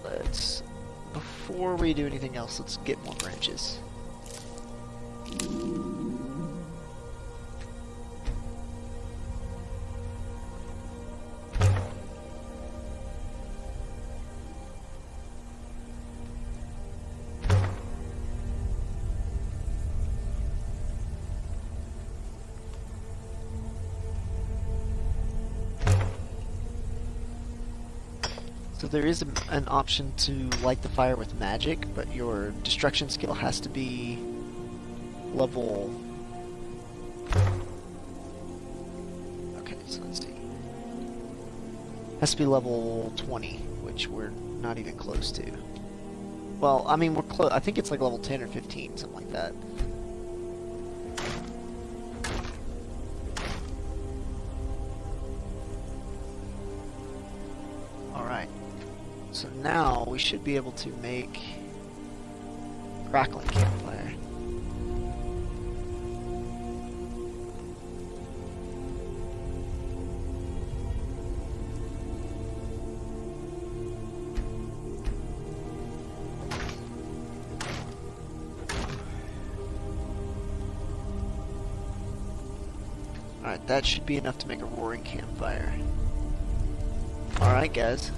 Let's, before we do anything else, let's get more branches. So there is an option to light the fire with magic, but your destruction skill has to be level... Okay, so let's see. Has to be level 20, which we're not even close to. Well, I mean, we're close. I think it's like level 10 or 15, something like that. Alright. So now we should be able to make crackling campfire. Alright, that should be enough to make a roaring campfire. Alright, guys.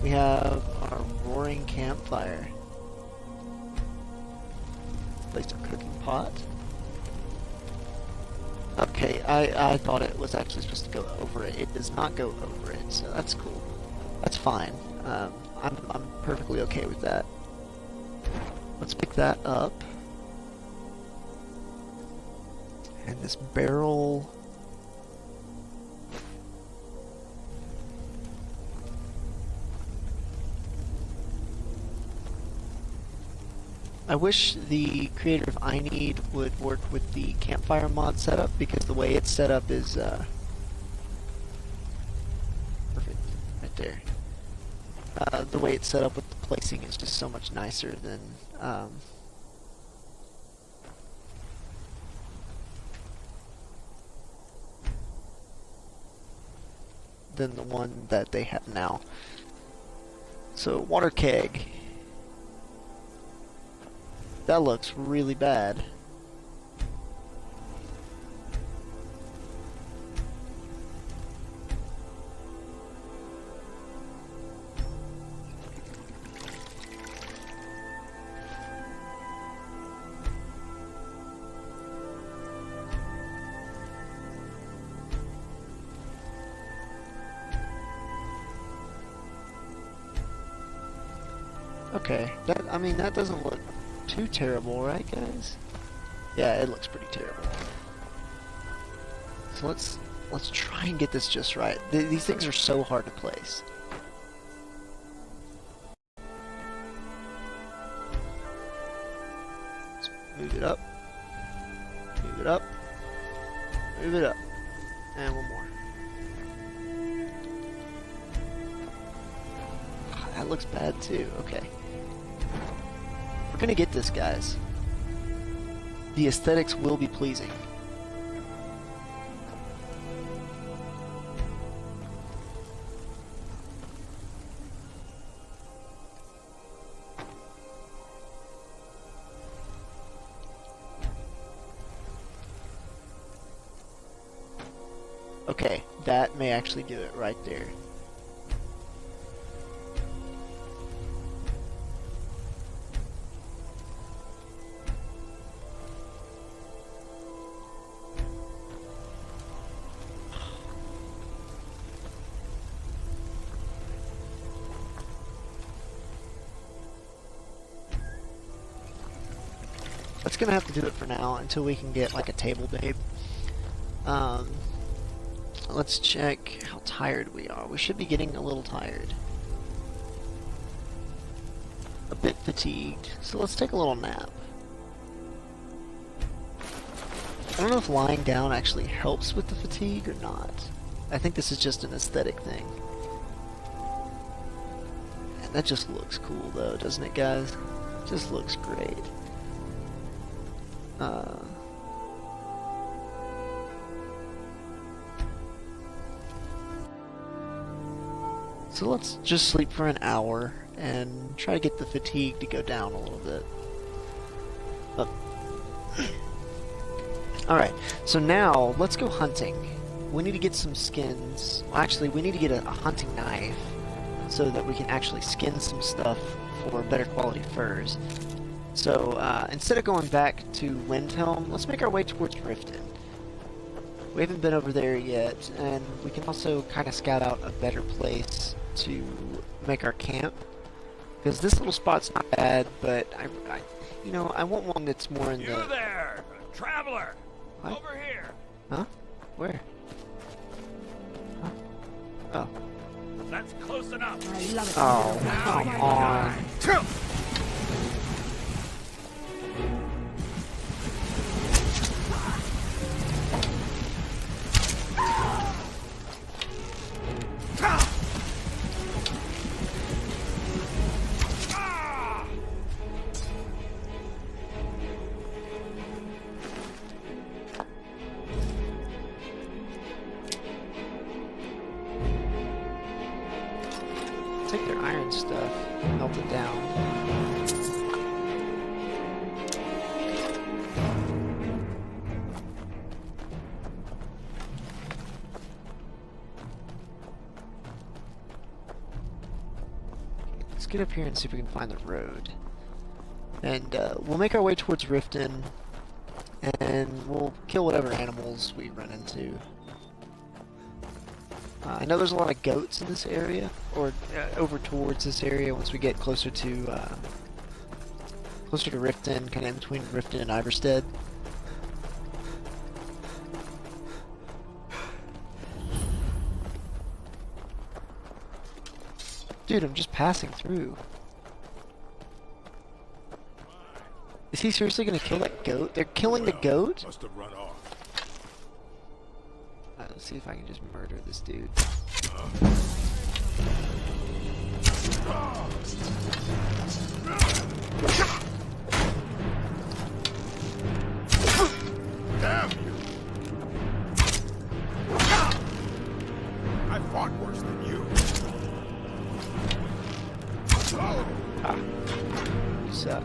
We have our roaring campfire. Place our cooking pot. Okay, I thought it was actually supposed to go over it. It does not go over it, so that's cool. That's fine. I'm perfectly okay with that. Let's pick that up. And this barrel... I wish the creator of I Need would work with the campfire mod setup, because the way it's set up is perfect right there. The way it's set up with the placing is just so much nicer than the one that they have now. So, water keg. That looks really bad. Okay, I mean, that doesn't look too terrible, right, guys? Yeah, it looks pretty terrible. So let's try and get this just right. These things are so hard to place. Let's move it up. Move it up. Move it up. And one more. That looks bad too. Okay. We're gonna get this, guys. The aesthetics will be pleasing. Okay, that may actually do it right there. That's gonna have to do it for now until we can get like a table babe. Let's check how tired we are. We should be getting a little tired. A bit fatigued. So let's take a little nap. I don't know if lying down actually helps with the fatigue or not. I think this is just an aesthetic thing. And that just looks cool though, doesn't it, guys? It just looks great. So let's just sleep for an hour and try to get the fatigue to go down a little bit. Alright, so now let's go hunting. We need to get some skins. Well, actually, we need to get a hunting knife so that we can actually skin some stuff for better quality furs. So instead of going back to Windhelm, let's make our way towards Riften. We haven't been over there yet, and we can also kind of scout out a better place to make our camp. Because this little spot's not bad, but you know, I want one that's more in the... You there, traveler! What? Over here! Huh? Where? Huh? Oh. That's close enough. Oh, come on. Take their iron stuff, melt it down. Let's get up here and see if we can find the road. And we'll make our way towards Riften, and we'll kill whatever animals we run into. I know there's a lot of goats in this area, or over towards this area once we get closer to Riften, kind of in between Riften and Iverstead. Dude, I'm just passing through. he seriously gonna kill that goat? They're killing the goat? Must have run off. Let's see if I can just murder this dude. Damn you! I fought worse than you. Oh. Ah. You suck.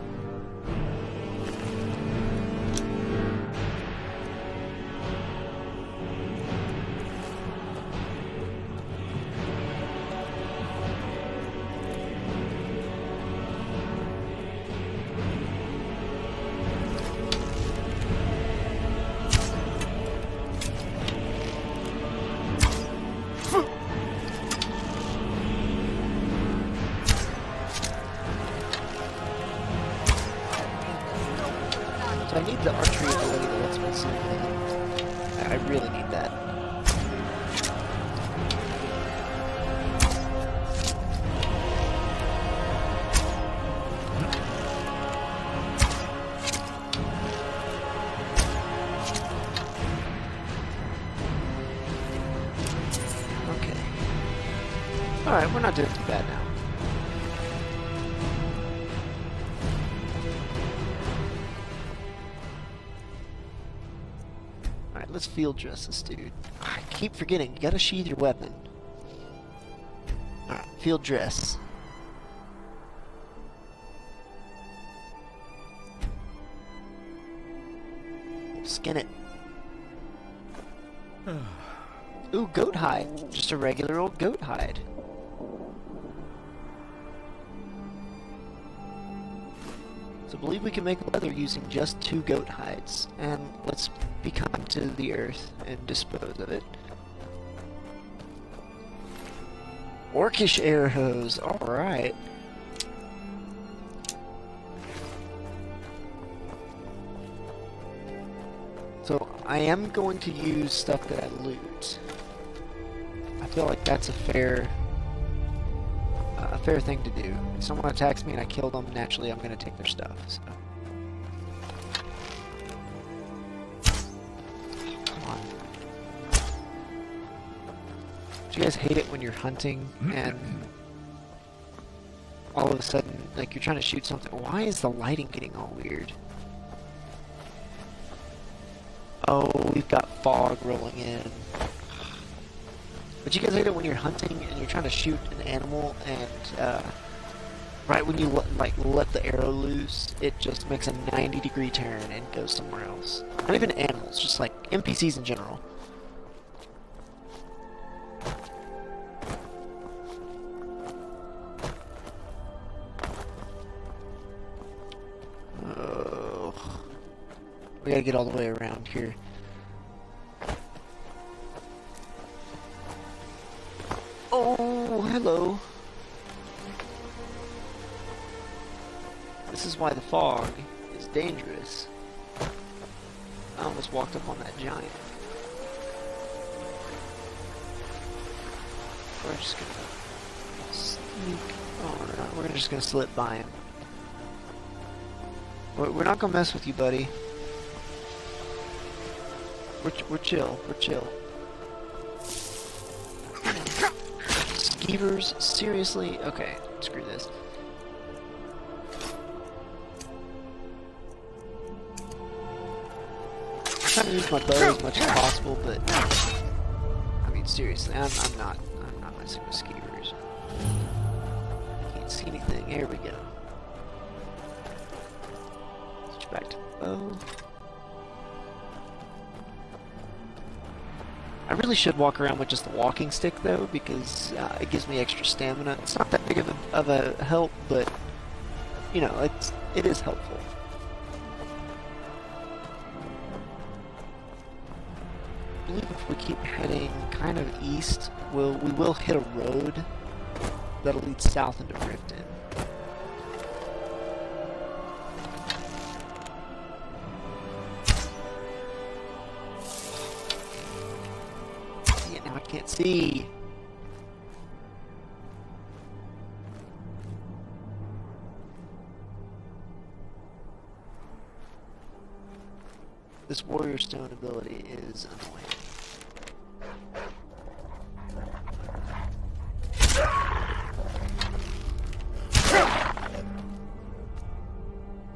So I need the archery ability that lets me zoom in. I really need that. Okay. Alright, we're not doing too bad now. Alright, let's field dress this dude. I keep forgetting, you gotta sheath your weapon. Alright, field dress. Skin it. Ooh, goat hide. Just a regular old goat hide. So I believe we can make leather using just 2 goat hides. And let's be kind to the earth and dispose of it. Orcish arrows, alright. So I am going to use stuff that I loot. I feel like that's a fair thing to do. If someone attacks me and I kill them, naturally I'm going to take their stuff. So. Come on. Do you guys hate it when you're hunting and all of a sudden, like, you're trying to shoot something? Why is the lighting getting all weird? Oh, we've got fog rolling in. But you guys hate it when you're hunting and you're trying to shoot an animal and right when you let the arrow loose, it just makes a 90-degree turn and goes somewhere else. Not even animals, just like NPCs in general. Oh, we gotta get all the way around here. Oh, hello. This is why the fog is dangerous. I almost walked up on that giant. We're just gonna sneak. Oh, we're just gonna slip by him. We're not gonna mess with you, buddy. We're chill. We're chill. Skeevers? Seriously? Okay, screw this. I'm trying to use my bow as much as possible, but I mean seriously, I'm not messing with skeevers. Can't see anything. Here we go. Switch back to bow. I really should walk around with just the walking stick though, because it gives me extra stamina. It's not that big of a help, but you know, it is helpful. I believe if we keep heading kind of east, we will hit a road that'll lead south into Riften. Now I can't see. This warrior stone ability is annoying.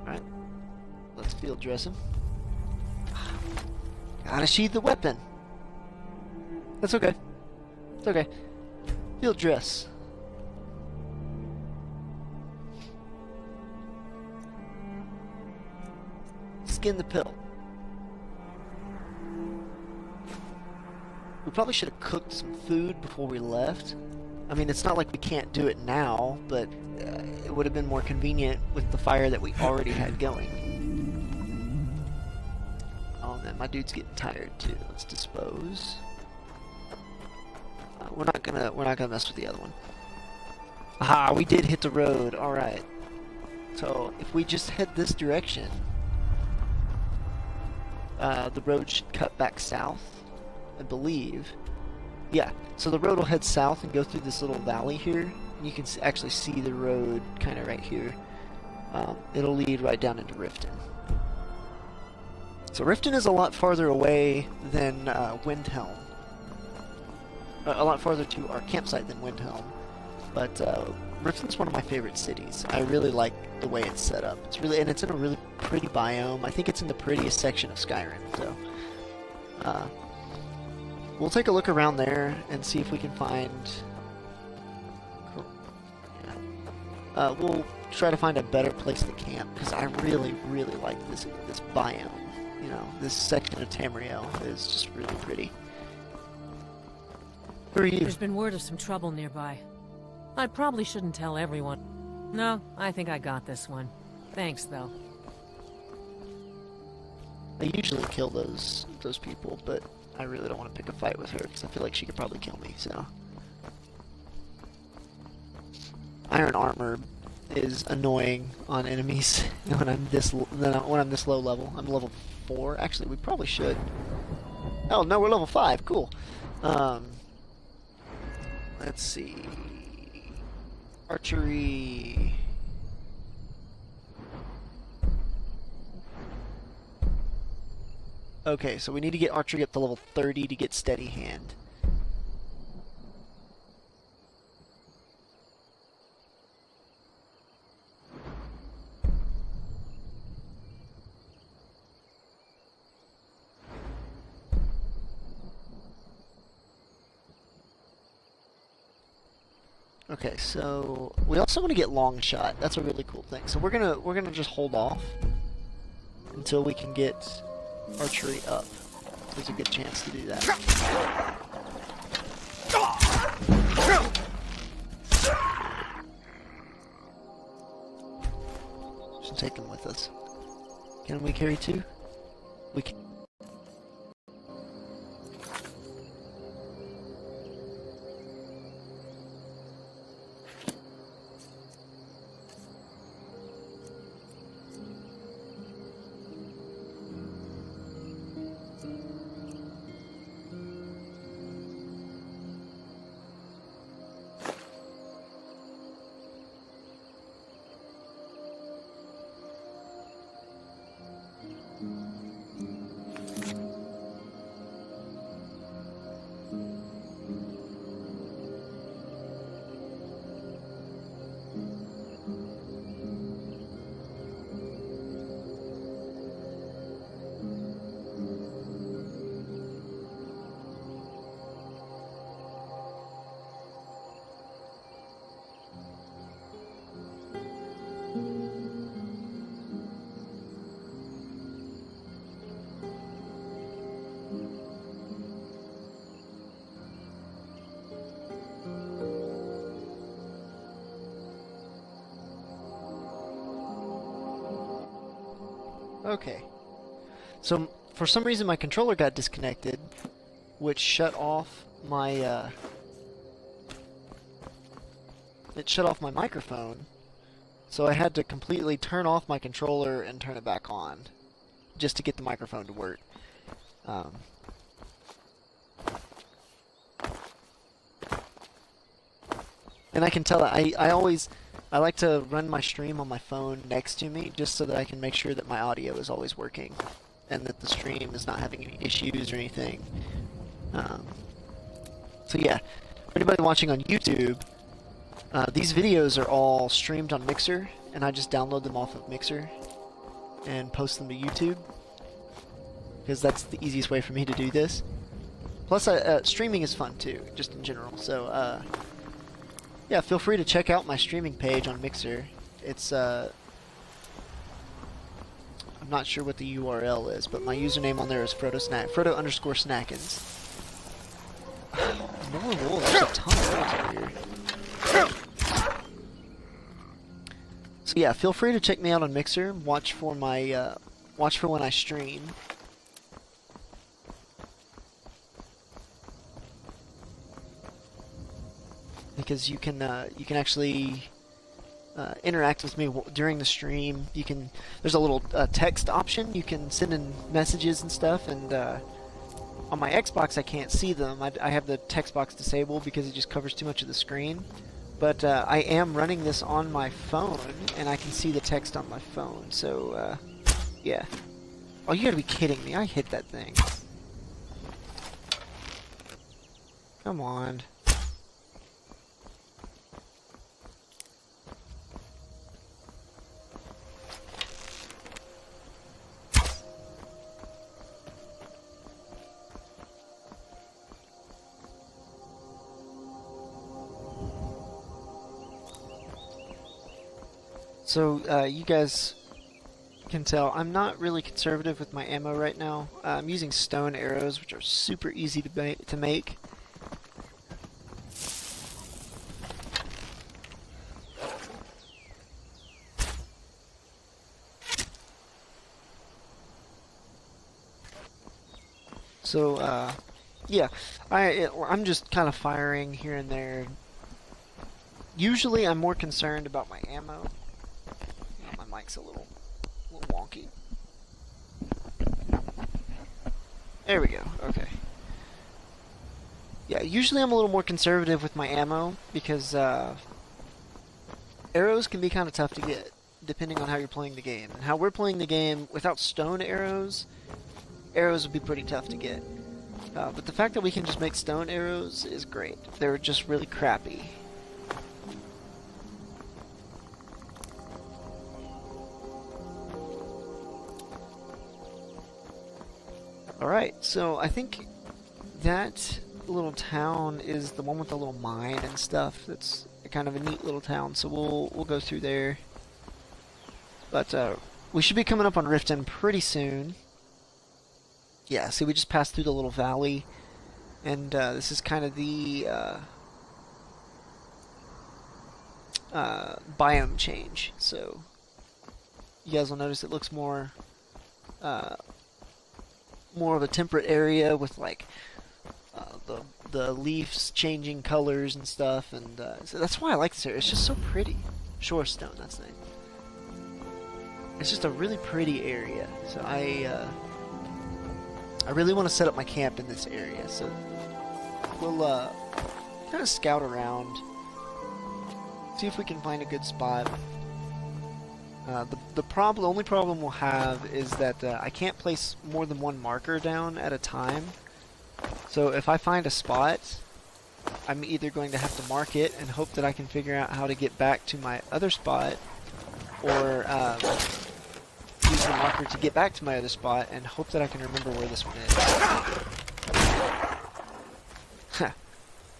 Alright. Let's field dress him. Gotta sheathe the weapon. That's okay. It's okay. Field dress. Skin the pill. We probably should have cooked some food before we left. I mean, it's not like we can't do it now, but it would have been more convenient with the fire that we already had going. Oh man, my dude's getting tired too. Let's dispose. We're not gonna mess with the other one. Aha, we did hit the road. All right. So if we just head this direction, the road should cut back south, I believe. Yeah. So the road will head south and go through this little valley here. And you can actually see the road kind of right here. It'll lead right down into Riften. So Riften is a lot farther away than Windhelm. A lot farther to our campsite than Windhelm. But Riften's one of my favorite cities. I really like the way it's set up. It's really, and it's in a really pretty biome. I think it's in the prettiest section of Skyrim. So we'll take a look around there and see if we can find. Yeah. We'll try to find a better place to camp because I really, really like this biome. You know, this section of Tamriel is just really pretty. Who are you? There's been word of some trouble nearby. I probably shouldn't tell everyone. No, I think I got this one. Thanks, though. I usually kill those people, but I really don't want to pick a fight with her because I feel like she could probably kill me. So, iron armor is annoying on enemies when I'm this low level. I'm level 4. Actually, we probably should. Oh no, we're level 5. Cool. Let's see. Archery. Okay, so we need to get archery up to level 30 to get steady hand. Okay, so we also want to get long shot. That's a really cool thing. So we're gonna just hold off until we can get archery up. There's a good chance to do that. Just take them with us. Can we carry 2? We can. Okay. So, for some reason my controller got disconnected, which shut off my, it shut off my microphone, so I had to completely turn off my controller and turn it back on, just to get the microphone to work. And I can tell that I like to run my stream on my phone next to me, just so that I can make sure that my audio is always working. and that the stream is not having any issues or anything. So yeah, for anybody watching on YouTube, these videos are all streamed on Mixer, and I just download them off of Mixer and post them to YouTube, because that's the easiest way for me to do this. Plus, streaming is fun too, just in general. So yeah, feel free to check out my streaming page on Mixer. It's I'm not sure what the URL is, but my username on there is Frodo_Snackins. More wolves, there's a ton of wolves over here. So yeah, feel free to check me out on Mixer. Watch for my watch for when I stream. Because you can actually interact with me during the stream. There's a little text option. You can send in messages and stuff, and on my Xbox I can't see them. I have the text box disabled because it just covers too much of the screen. But I am running this on my phone, and I can see the text on my phone. So yeah. Oh, you gotta be kidding me! I hit that thing. Come on. So, you guys can tell I'm not really conservative with my ammo right now. I'm using stone arrows, which are super easy to make. So, yeah, I'm just kind of firing here and there. Usually I'm more concerned about my ammo. My mic's a little wonky. There we go. Okay. Yeah, usually I'm a little more conservative with my ammo because arrows can be kind of tough to get depending on how you're playing the game. And how we're playing the game without stone arrows, arrows would be pretty tough to get. But the fact that we can just make stone arrows is great. They're just really crappy. Alright, so I think that little town is the one with the little mine and stuff. That's kind of a neat little town, so we'll go through there. But we should be coming up on Riften pretty soon. Yeah, see, we just passed through the little valley, and this is kind of the biome change. So you guys will notice it looks more of a temperate area with like the leaves changing colors and stuff, and so that's why I like this area. It's just so pretty. Shorestone, that's the name. It's just a really pretty area. So I really want to set up my camp in this area. So we'll kind of scout around, see if we can find a good spot. The only problem we'll have is that I can't place more than one marker down at a time. So if I find a spot, I'm either going to have to mark it and hope that I can figure out how to get back to my other spot, or use the marker to get back to my other spot and hope that I can remember where this one is.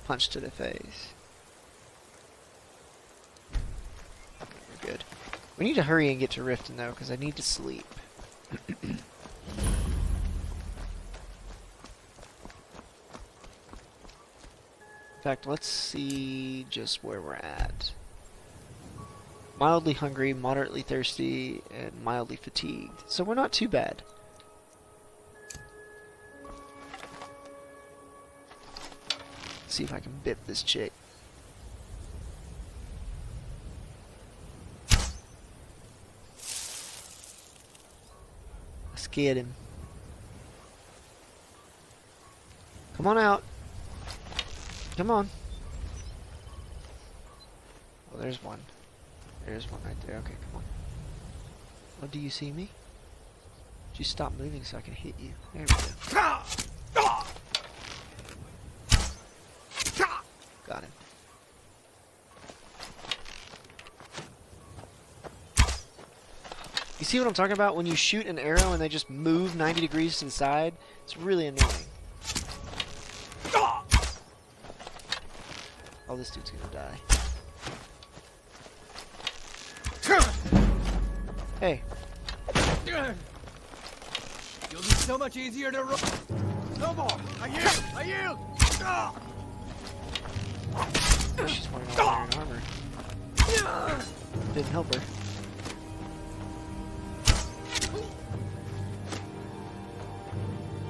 Punch to the face. We're good. We need to hurry and get to Riften, though, because I need to sleep. In fact, let's see just where we're at. Mildly hungry, moderately thirsty, and mildly fatigued. So we're not too bad. Let's see if I can bip this chick. Let's get him. Come on out. Come on. Oh, there's one. There's one right there. Okay, come on. Oh, do you see me? Just stop moving so I can hit you. There we go. Got him. You see what I'm talking about? When you shoot an arrow and they just move 90 degrees to the side, it's really annoying. Oh, this dude's gonna die. Hey. You'll be so much easier to run. No more. I yield. I yield. Oh, she's wearing all iron armor. Didn't help her.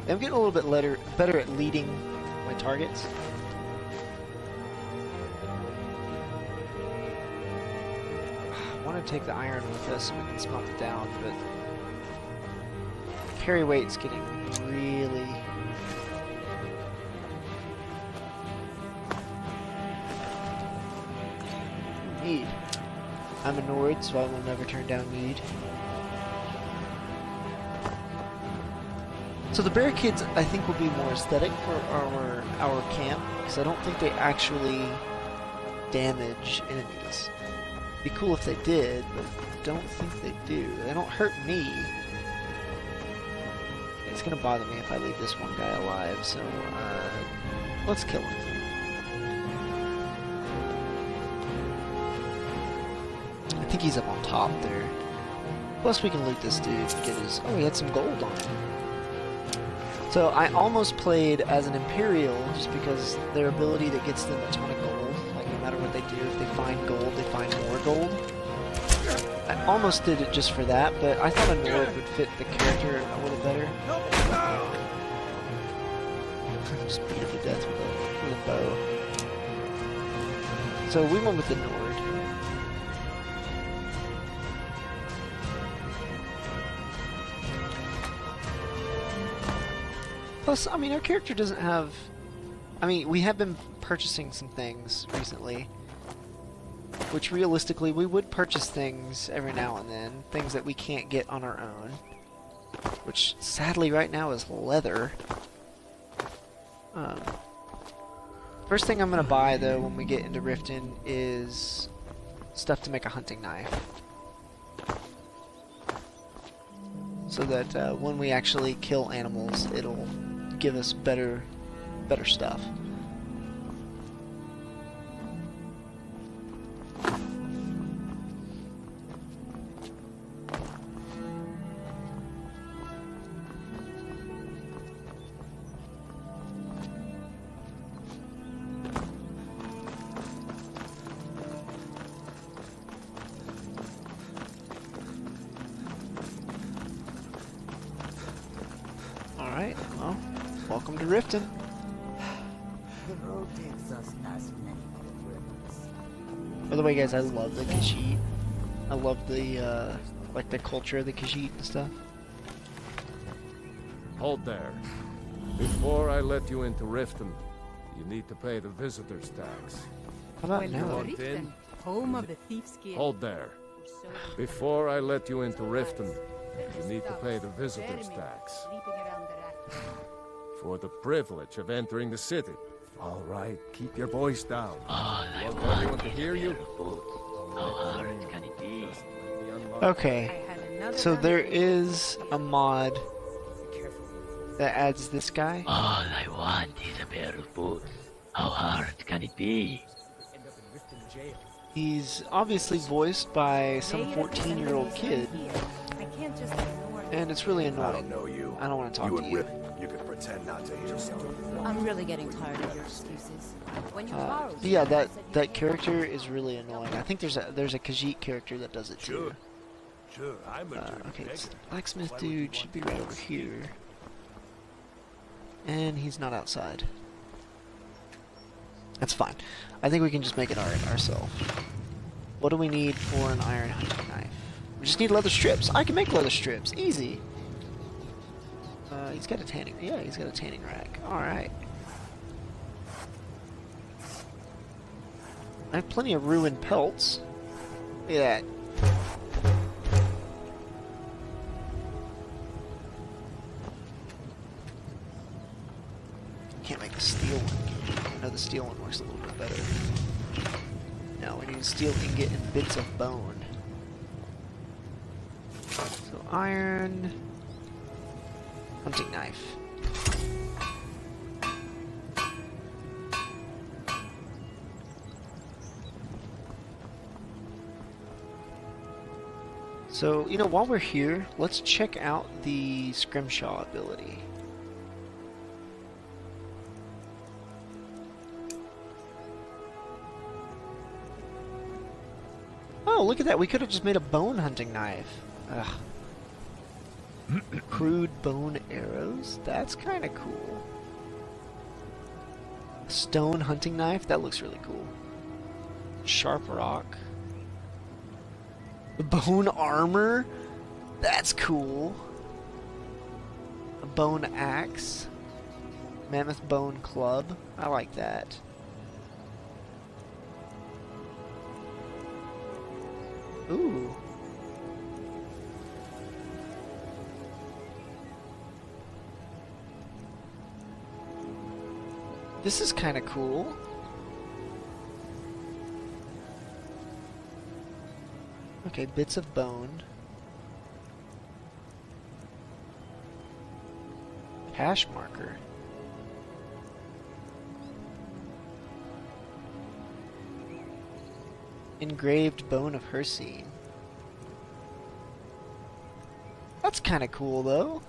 I'm getting a little bit better at leading my targets. I want to take the iron with us so we can smelt it down, but carry weight's getting really... Mead. I'm a Nord, so I will never turn down mead. So the barricades, I think, will be more aesthetic for our camp, because I don't think they actually damage enemies. It'd be cool if they did, but I don't think they do. They don't hurt me. It's gonna bother me if I leave this one guy alive, so let's kill him. I think he's up on top there. Plus we can loot this dude and get his... Oh, he had some gold on him. So I almost played as an Imperial just because their ability that gets them a ton of gold. Like no matter what they do, if they find gold, they find more gold. I almost did it just for that, but I thought a Nord would fit the character a little better. Just beat him to death with a bow. So we went with the Nord. Plus, I mean, our character doesn't have... I mean, we have been purchasing some things recently. Which, realistically, we would purchase things every now and then. Things that we can't get on our own. Which, sadly, right now is leather. First thing I'm going to buy, though, when we get into Riften is stuff to make a hunting knife. So that when we actually kill animals, it'll give us better stuff. Alright, well, welcome to Riften. The road takes us past many footprints. By the way, guys, I love the Khajiit. I love the, like, the culture of the Khajiit and stuff. Hold there. Before I let you into Riften, you need to pay the visitor's tax. How about You now? want in? Home of the thief's guild. Hold there. Before I let you into Riften, you need to pay the visitor's tax. For the privilege of entering the city. All right, keep your voice down. You want everyone to hear you? Okay, so there is a mod that adds this guy. All I want is a pair of boots. How hard can it be? He's obviously voiced by some 14-year-old kid, and it's really annoying. I don't know you. I don't want to talk to you. You can pretend not to hear something. I'm really getting tired of your excuses. When you borrowed, Yeah, that character is really annoying. I think there's a Khajiit character that does it too. Sure, I'm a Okay, this blacksmith dude should be right over here. And he's not outside. That's fine. I think we can just make it ourselves. What do we need for an iron hunting knife? We just need leather strips. I can make leather strips. Easy. He's got a tanning... Yeah, he's got a tanning rack. Alright. I have plenty of ruined pelts. Look at that. steel one works a little bit better. Now we need steel ingot and bits of bone. So iron, hunting knife. So, you know, while we're here, let's check out the Scrimshaw ability. Oh, look at that. We could have just made a bone hunting knife. Ugh. Crude bone arrows? That's kind of cool. Stone hunting knife? That looks really cool. Sharp rock. Bone armor? That's cool. A bone axe. Mammoth bone club. I like that. Ooh. This is kind of cool. Okay, bits of bone. Hash marker. Engraved bone of Hercene. That's kind of cool, though.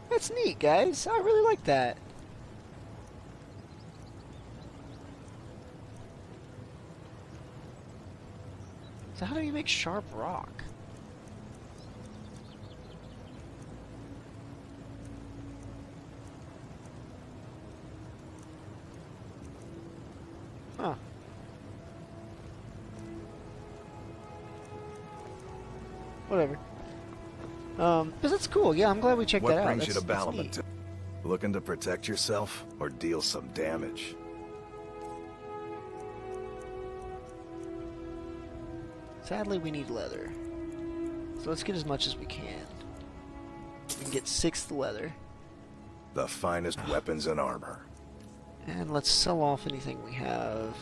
That's neat, guys. I really like that. So how do you make sharp rock? Huh. Whatever. But that's cool. Yeah, I'm glad we checked that out. What brings you to That's neat. Balamat? Looking to protect yourself or deal some damage? Sadly, we need leather. So let's get as much as we can. We can get 6th leather. The finest weapons and armor. And let's sell off anything we have.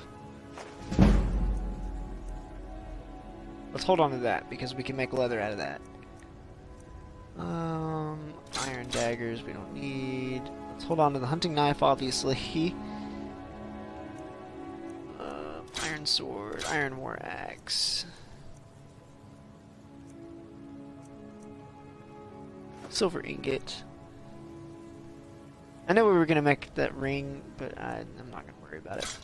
Let's hold on to that, because we can make leather out of that. Iron daggers we don't need. Let's hold on to the hunting knife, obviously. Iron sword, iron war axe. Silver ingot. I know we were gonna make that ring, but I'm not gonna worry about it.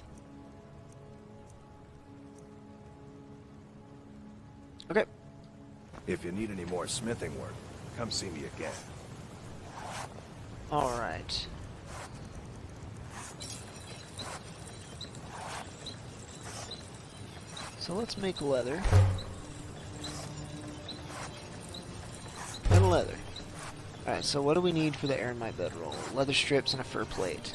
Okay. If you need any more smithing work, come see me again. Alright. So let's make leather. And leather. Alright, so what do we need for the Hermit bedroll? Leather strips and a fur plate.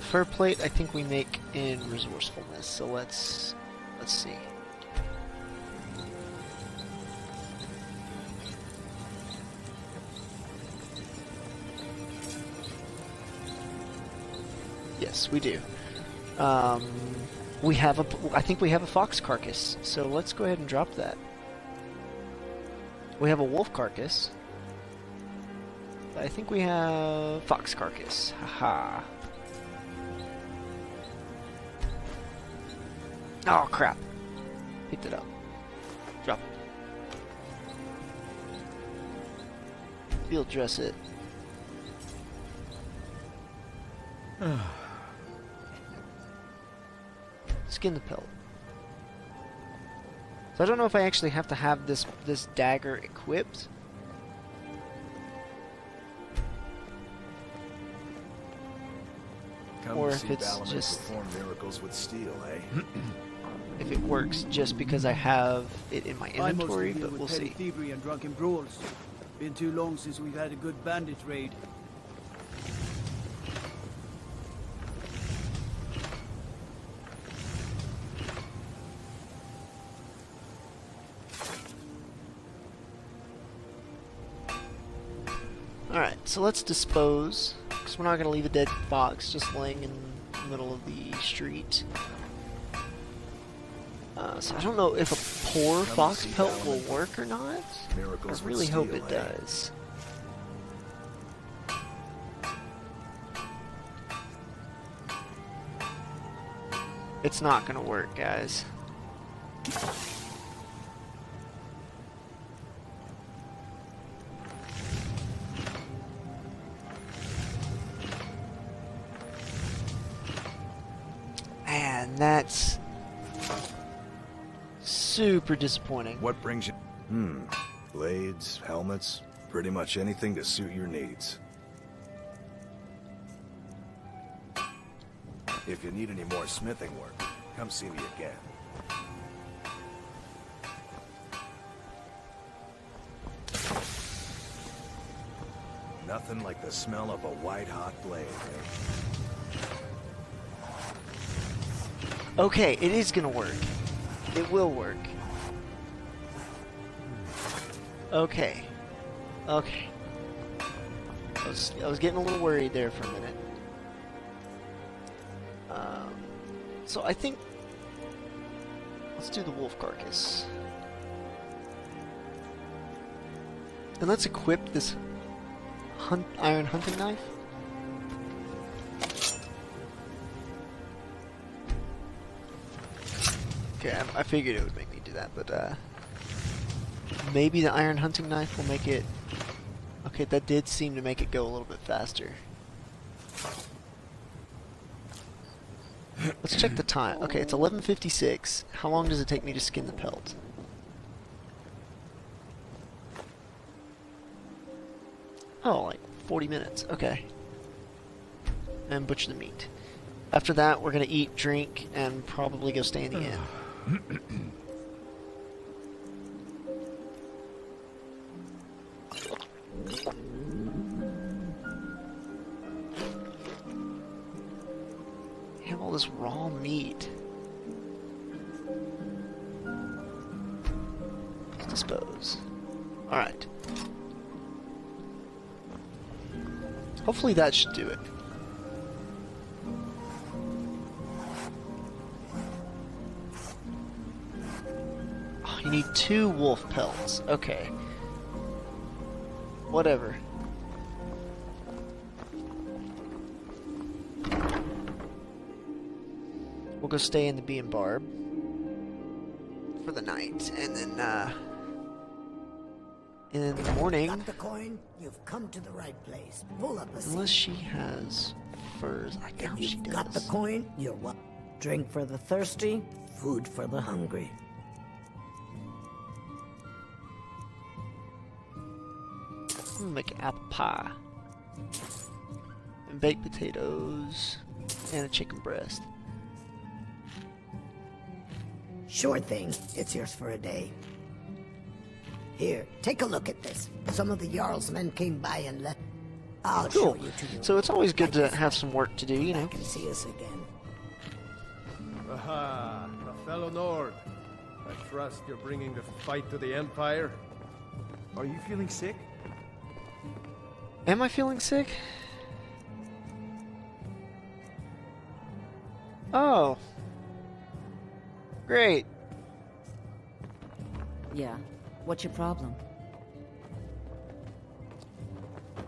Fur plate I think we make in resourcefulness, so let's see. Yes, we do. I think we have a fox carcass, so let's go ahead and drop that. We have a wolf carcass. I think we have fox carcass. Haha. Oh crap. Picked it up. Drop it. Field dress it. Skin the pelt. So I don't know if I actually have to have this dagger equipped. Come Or to if see it's Balamat just perform miracles with steel, eh? if it works just because I have it in my inventory, I mostly deal but with we'll petty see. thievery and drunken brawls. Been too long since we've had a good bandit raid. Alright, so let's dispose, because we're not going to leave a dead fox just laying in the middle of the street. So I don't know if a poor fox pelt will work or not. Miracles I really with hope steel, it eh? does. It's not going to work, guys. And that's super disappointing. What brings you? Blades, helmets, pretty much anything to suit your needs. If you need any more smithing work, come see me again. Nothing like the smell of a white-hot blade, eh? Okay, it is gonna work. It will work. Okay. Okay. I was getting a little worried there for a minute. So I think let's do the wolf carcass. And let's equip this iron hunting knife. Okay, I figured it would make me do that, but maybe the iron hunting knife will make it... Okay, that did seem to make it go a little bit faster. Let's check the time. Okay, it's 11:56. How long does it take me to skin the pelt? Oh, like 40 minutes. Okay. And butcher the meat. After that, we're gonna eat, drink, and probably go stay in the inn. Have all this raw meat. Let's dispose. Alright. Hopefully that should do it. Oh, you need 2 wolf pelts. Okay. Whatever. We'll go stay in the Bee and Barb for the night, and then in the morning, Got the coin? You've come to the right place. Pull up a seat. unless she has furs, I doubt If she you've got the does. coin, you're what? Drink for the thirsty, food for the hungry. I'm gonna make an apple pie, and baked potatoes, and a chicken breast. Sure thing. It's yours for a day. Here, take a look at this. Some of the Jarl's men came by and left. I'll Cool. show you to your So it's always good to have some work to do, you know. back and see us again. Aha, a fellow Nord. I trust you're bringing the fight to the Empire. Are you feeling sick? Am I feeling sick? Oh. Great. Yeah. What's your problem?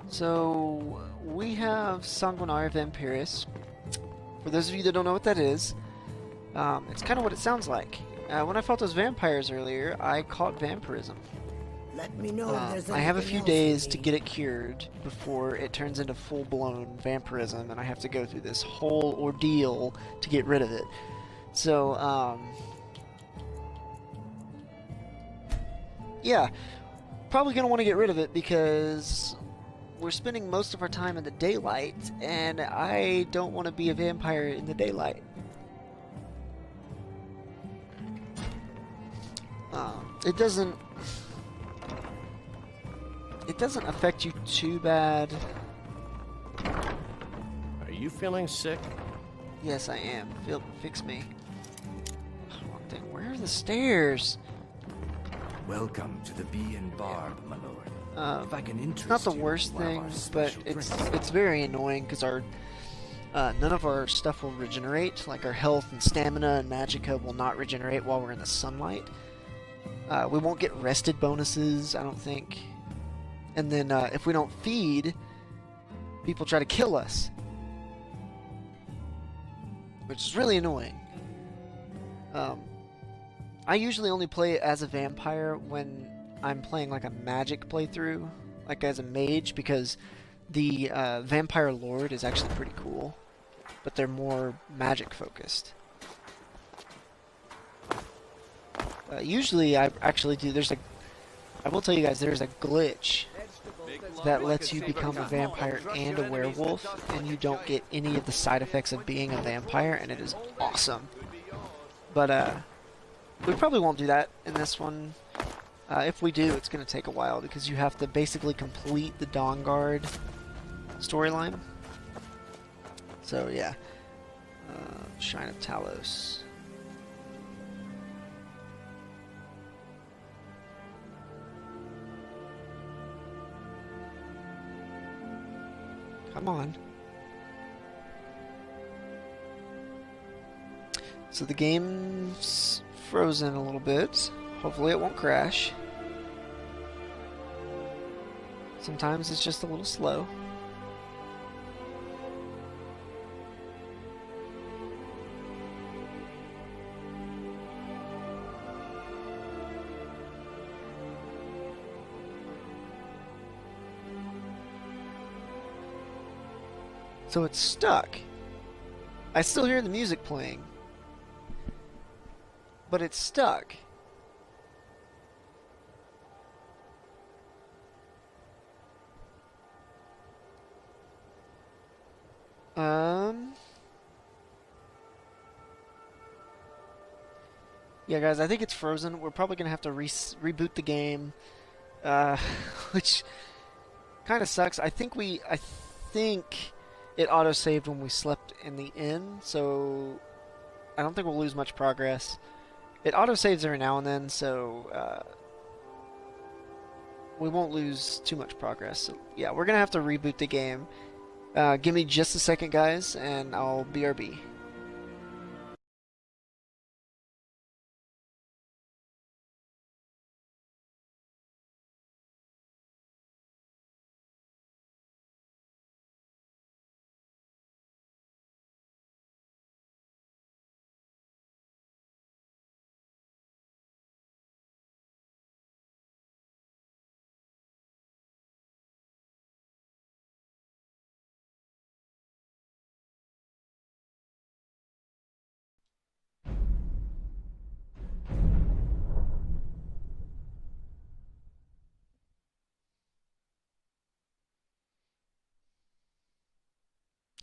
So, we have Sanguinary Vampiris. For those of you that don't know what that is, it's kind of what it sounds like. When I fought those vampires earlier, I caught vampirism. Let me know if there's I have a anything few else you days to need. get it cured before it turns into full-blown vampirism, and I have to go through this whole ordeal to get rid of it. So, yeah, probably going to want to get rid of it because we're spending most of our time in the daylight, and I don't want to be a vampire in the daylight. It doesn't affect you too bad. Are you feeling sick? Yes, I am. Fix me. Oh, where are the stairs? Welcome to the Bee and Barb, my lord. If not the worst thing, but it's very annoying because our none of our stuff will regenerate. Like our health and stamina and magicka will not regenerate while we're in the sunlight. We won't get rested bonuses, I don't think. And then if we don't feed, people try to kill us, which is really annoying. I usually only play as a vampire when I'm playing like a magic playthrough, like as a mage, because the vampire lord is actually pretty cool, but they're more magic focused. Usually I actually do, I will tell you guys, there's a glitch that lets you become a vampire and a werewolf, and you don't get any of the side effects of being a vampire, and it is awesome. But we probably won't do that in this one. If we do, it's going to take a while because you have to basically complete the Dawn Guard storyline. So yeah, Shrine of Talos. Come on. So the game's frozen a little bit. Hopefully it won't crash. Sometimes it's just a little slow. So it's stuck. I still hear the music playing, but it's stuck. Yeah, guys, I think it's frozen. We're probably gonna have to reboot the game, which kind of sucks. I think it auto-saved when we slept in the inn, so I don't think we'll lose much progress. It auto-saves every now and then, so we won't lose too much progress. So yeah, we're gonna have to reboot the game. Give me just a second, guys, and I'll BRB.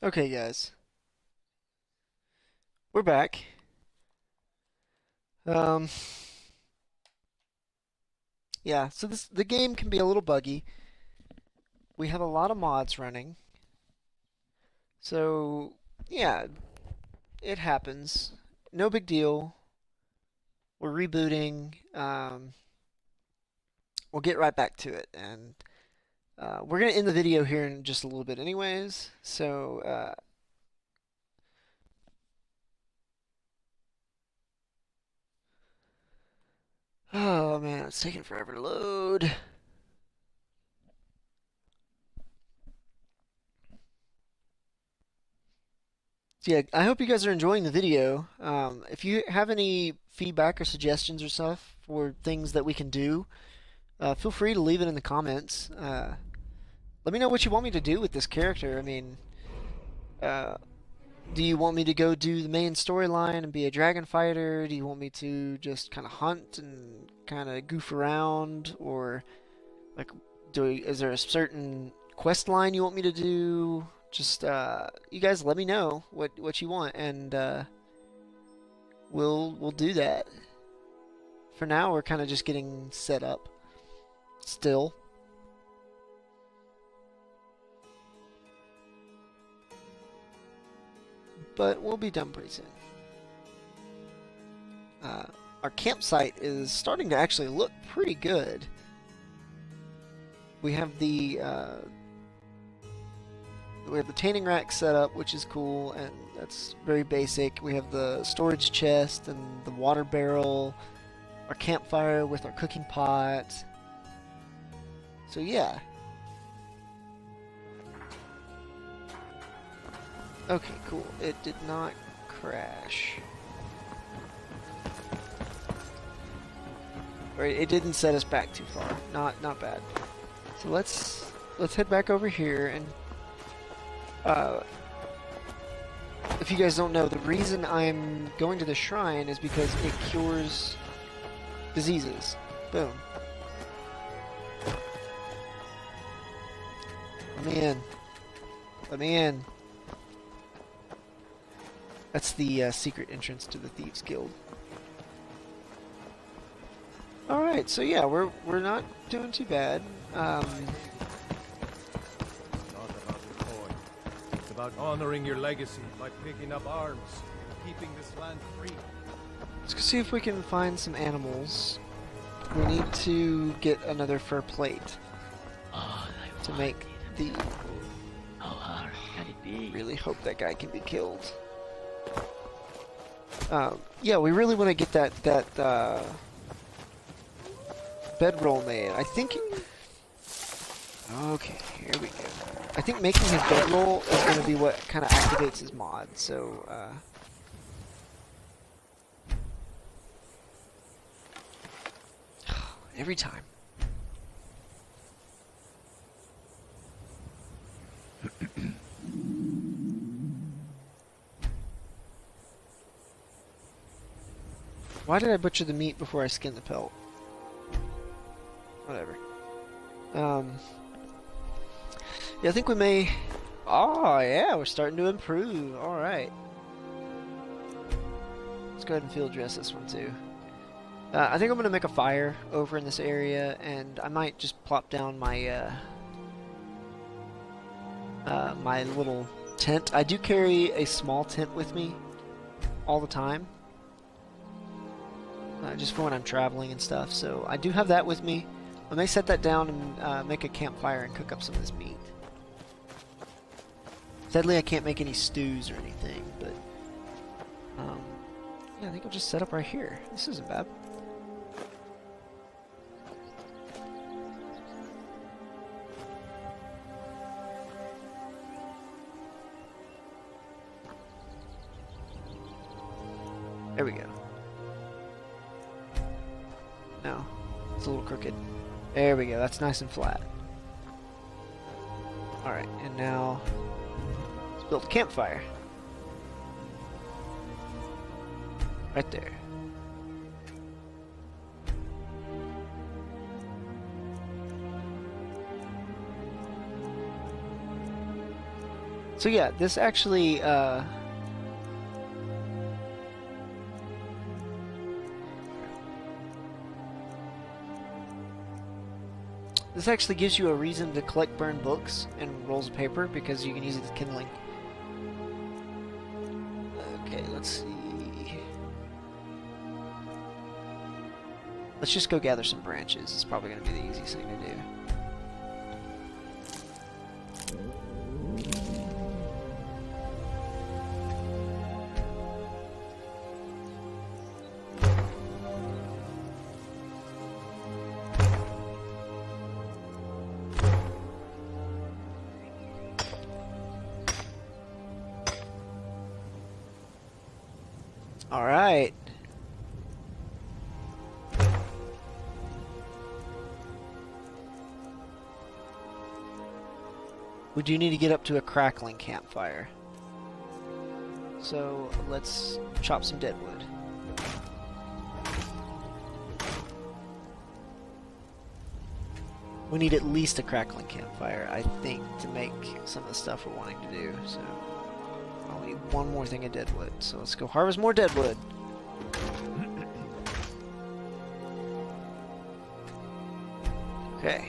Okay, guys. We're back. Yeah, so the game can be a little buggy. We have a lot of mods running. So, yeah, it happens. No big deal. We're rebooting. We'll get right back to it, and we're going to end the video here in just a little bit anyways. So, oh man, it's taking forever to load. So yeah, I hope you guys are enjoying the video. If you have any feedback or suggestions or stuff for things that we can do, feel free to leave it in the comments. Let me know what you want me to do with this character. I mean, do you want me to go do the main storyline and be a dragon fighter? Do you want me to just kind of hunt and kind of goof around? Or, like, is there a certain quest line you want me to do? Just, you guys let me know what you want, and we'll do that. For now, we're kind of just getting set up still. But we'll be done pretty soon. Our campsite is starting to actually look pretty good. we have the tanning rack set up, which is cool, and that's very basic. We have the storage chest and the water barrel, our campfire with our cooking pot. So yeah. Okay, cool. It did not crash. Or it didn't set us back too far. Not bad. So let's head back over here and if you guys don't know, the reason I'm going to the shrine is because it cures diseases. Boom. Let me in. Let me in. That's the secret entrance to the Thieves Guild. Alright, so yeah, we're not doing too bad. It's not about the coin. It's about honoring your legacy by picking up arms and keeping this land free. Let's go see if we can find some animals. We need to get another fur plate to make the... How hard can it be? Really hope that guy can be killed. Yeah, we really want to get that bedroll made. I think... Okay, here we go. I think making his bedroll is going to be what kind of activates his mod, so... Every time. Why did I butcher the meat before I skinned the pelt? Whatever. Yeah, I think we may... Oh, yeah, we're starting to improve. Alright. Let's go ahead and field dress this one, too. I think I'm going to make a fire over in this area, and I might just plop down my, my little tent. I do carry a small tent with me all the time. Just for when I'm traveling and stuff, so I do have that with me. I may set that down and make a campfire and cook up some of this meat. Sadly, I can't make any stews or anything, but yeah, I think I'll just set up right here. This isn't bad. There we go. No, it's a little crooked. There we go, that's nice and flat. Alright, and now let's build a campfire. Right there. So yeah, this actually this actually gives you a reason to collect burned books and rolls of paper because you can use it as kindling. Okay, let's see. Let's just go gather some branches. It's probably going to be the easiest thing to do. All right. We do need to get up to a crackling campfire. So let's chop some dead wood. We need at least a crackling campfire, I think, to make some of the stuff we're wanting to do. So I'll need one more thing of dead wood. So let's go harvest more dead wood. Okay.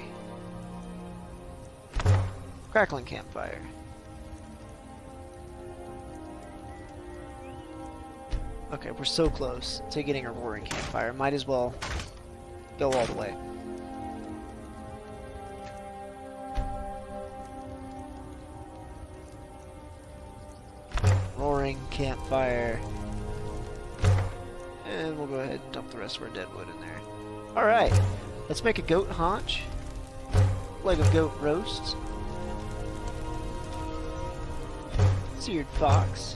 Crackling campfire. Okay, we're so close to getting a roaring campfire. Might as well go all the way. roaring campfire. And we'll go ahead and dump the rest of our dead wood in there. Alright, let's make a goat haunch. Leg of goat roast. Seared fox.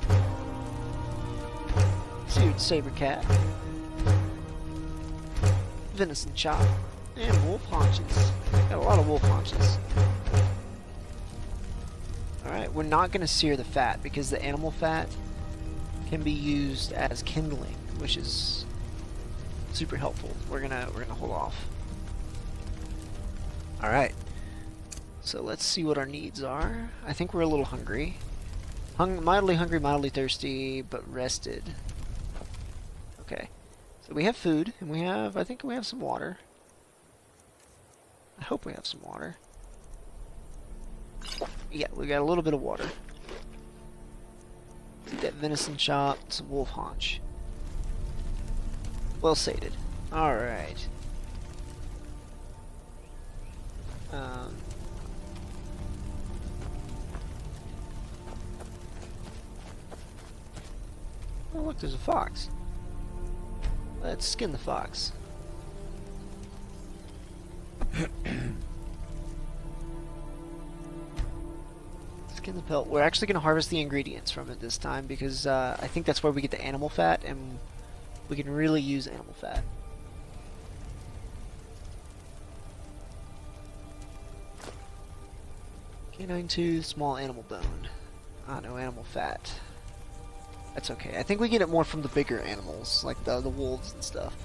Seared saber cat. Venison chop. And wolf haunches. Got a lot of wolf haunches. Alright, we're not going to sear the fat because the animal fat can be used as kindling, which is super helpful. We're gonna hold off. Alright. So let's see what our needs are. I think we're a little hungry. Mildly hungry, mildly thirsty, but rested. Okay. So we have food, and I think we have some water. I hope we have some water. Yeah, we got a little bit of water. Get that venison chop, some wolf haunch. Well sated. Alright. Oh look, there's a fox. Let's skin the fox. Skin the pelt. We're actually going to harvest the ingredients from it this time because I think that's where we get the animal fat, and we can really use animal fat. Canine tooth, small animal bone. Ah, no animal fat. That's okay. I think we get it more from the bigger animals, like the wolves and stuff.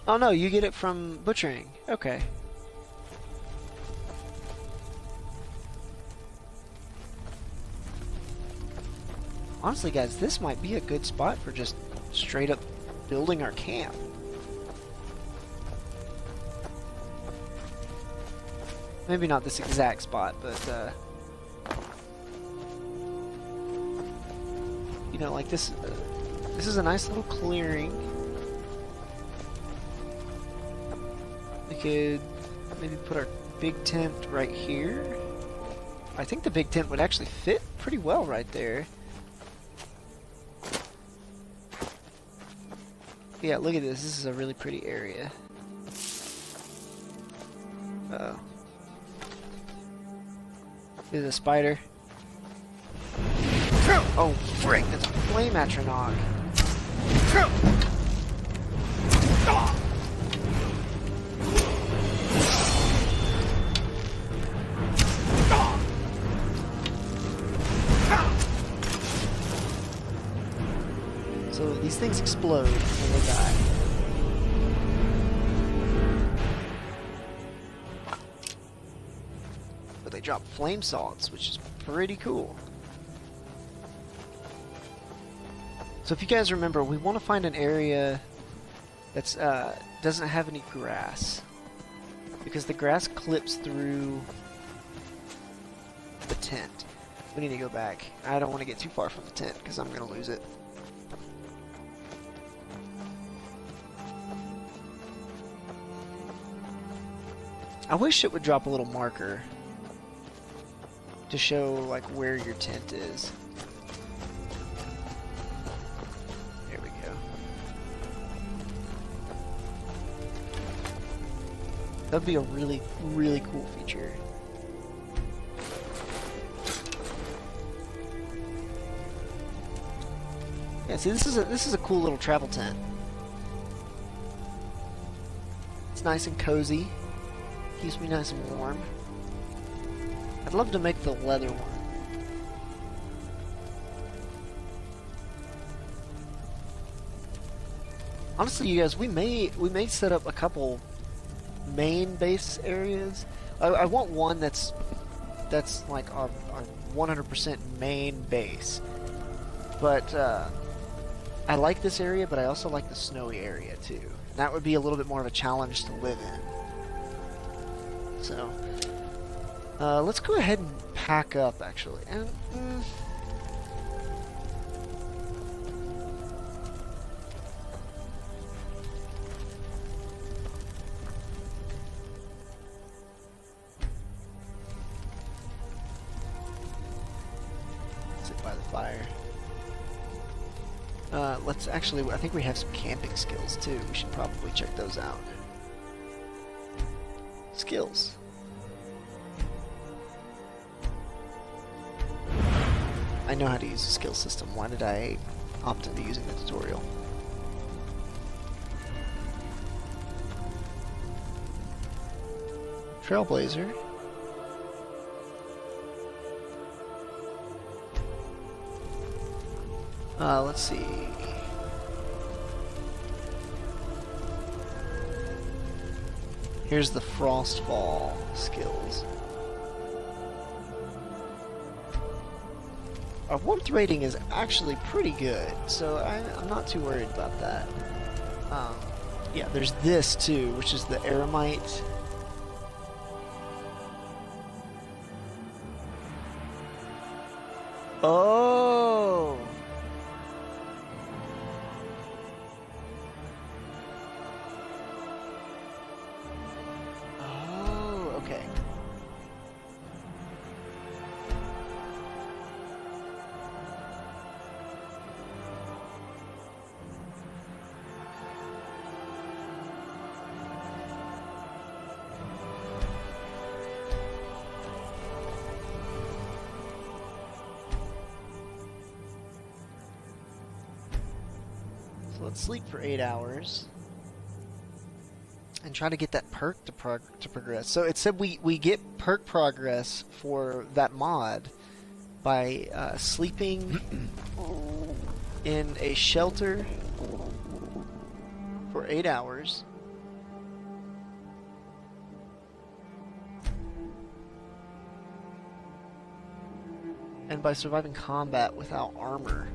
Oh no, you get it from butchering. Okay. Honestly, guys, this might be a good spot for just straight up building our camp. Maybe not this exact spot, but you know, like this is a nice little clearing. We could maybe put our big tent right here. I think the big tent would actually fit pretty well right there. Yeah, look at this. This is a really pretty area. Uh-oh. There's a spider. Oh, frick! That's a flame atronach. So these things explode when they die. But they drop flame salts, which is pretty cool. So if you guys remember, we want to find an area that's doesn't have any grass, because the grass clips through the tent. We need to go back. I don't want to get too far from the tent because I'm going to lose it. I wish it would drop a little marker to show like where your tent is. There we go. That'd be a really, really cool feature. Yeah, see, this is a cool little travel tent. It's nice and cozy. Keeps me nice and warm. I'd love to make the leather one. Honestly, you guys, we may set up a couple main base areas. I want one that's like our 100% main base. But I like this area, but I also like the snowy area too. That would be a little bit more of a challenge to live in. So, let's go ahead and pack up, actually. And, sit by the fire. let's actually, I think we have some camping skills too. We should probably check those out. Skills. I know how to use the skill system. Why did I opt into using the tutorial? Trailblazer. Let's see. Here's the Frostfall skills. Our warmth rating is actually pretty good, so I'm not too worried about that. Yeah, there's this too, which is the Hermit. Oh! Oh, okay. So let's sleep for 8 hours and try to get that perk to progress. So it said we get perk progress for that mod by sleeping in a shelter for 8 hours. And by surviving combat without armor.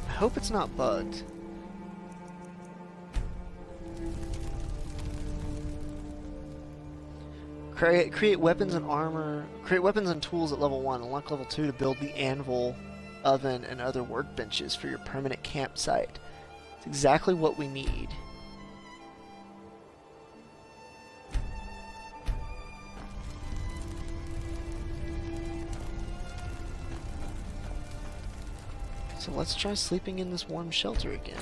I hope it's not bugged. Create weapons and armor. Create weapons and tools at level 1. Unlock level 2 to build the anvil, oven, and other workbenches for your permanent campsite. It's exactly what we need. So let's try sleeping in this warm shelter again.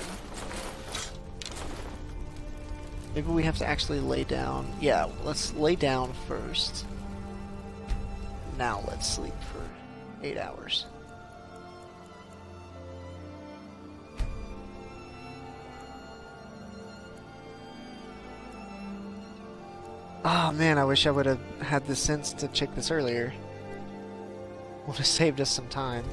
Maybe we have to actually lay down. Yeah, let's lay down first. Now let's sleep for 8 hours. Oh man, I wish I would have had the sense to check this earlier. Would have saved us some time.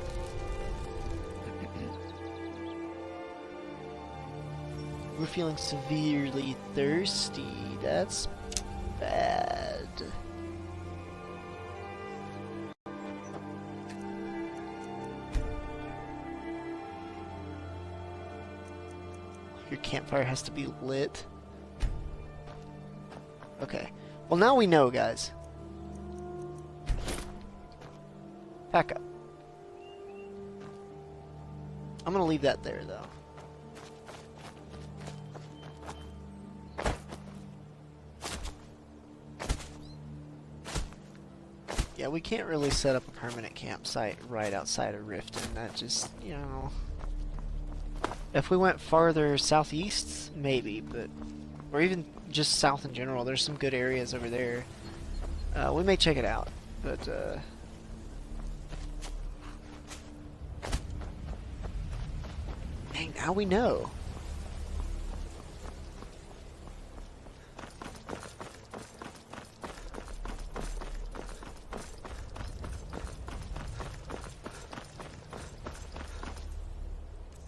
We're feeling severely thirsty. That's bad. Your campfire has to be lit. Okay. Well, now we know, guys. Pack up. I'm gonna leave that there, though. Yeah, we can't really set up a permanent campsite right outside of Riften. That just, you know... If we went farther southeast, maybe, but... Or even just south in general, there's some good areas over there. We may check it out, but, Dang, now we know.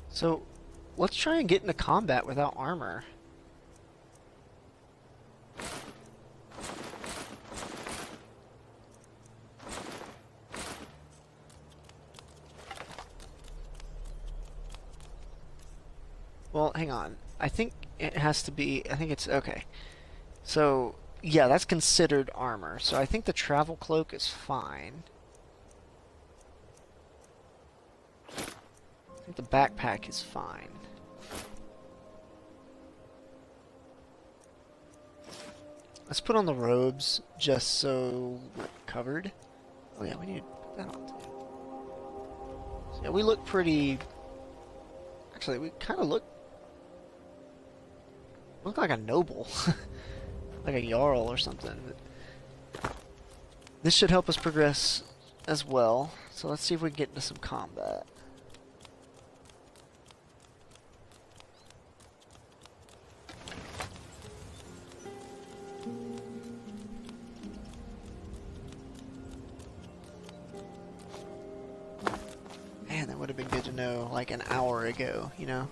So, let's try and get into combat without armor. Well, hang on. I think it has to be... I think it's... Okay. So, yeah, that's considered armor. So I think the travel cloak is fine. I think the backpack is fine. Let's put on the robes just so we're covered. Oh yeah, we need to put that on too. So yeah, we look pretty... Actually, we kind of look like a noble. Like a jarl or something. This should help us progress as well. So let's see if we can get into some combat. Man, that would have been good to know like an hour ago, you know?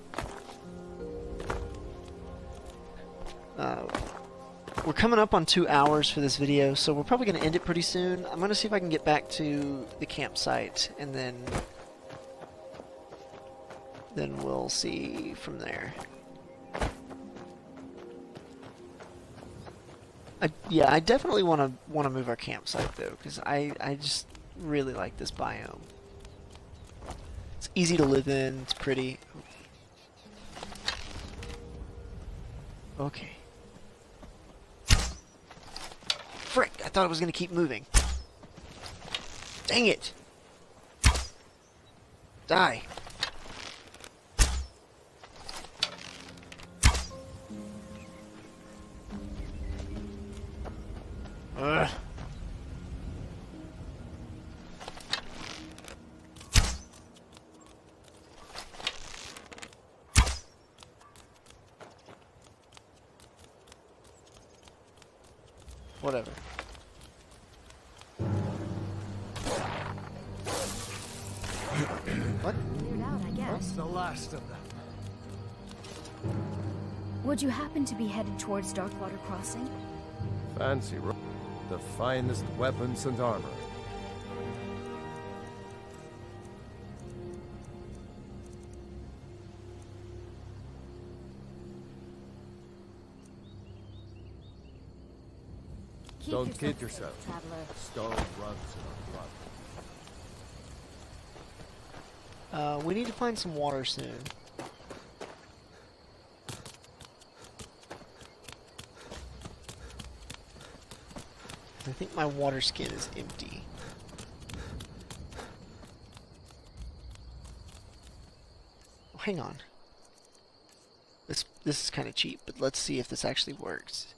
We're coming up on 2 hours for this video, so we're probably going to end it pretty soon. I'm going to see if I can get back to the campsite, and then we'll see from there. I definitely want to move our campsite though, because I just really like this biome. It's easy to live in. It's pretty. Okay. Frick! I thought it was gonna keep moving. Dang it! Die! Ugh. Whatever. What? Cleared out, I guess. That's the last of them. Would you happen to be headed towards Darkwater Crossing? Fancy the finest weapons and armor. Don't kid yourself. Traveler. Stone runs in our blood. We need to find some water soon. I think my water skin is empty. Oh, hang on. This is kind of cheap, but let's see if this actually works.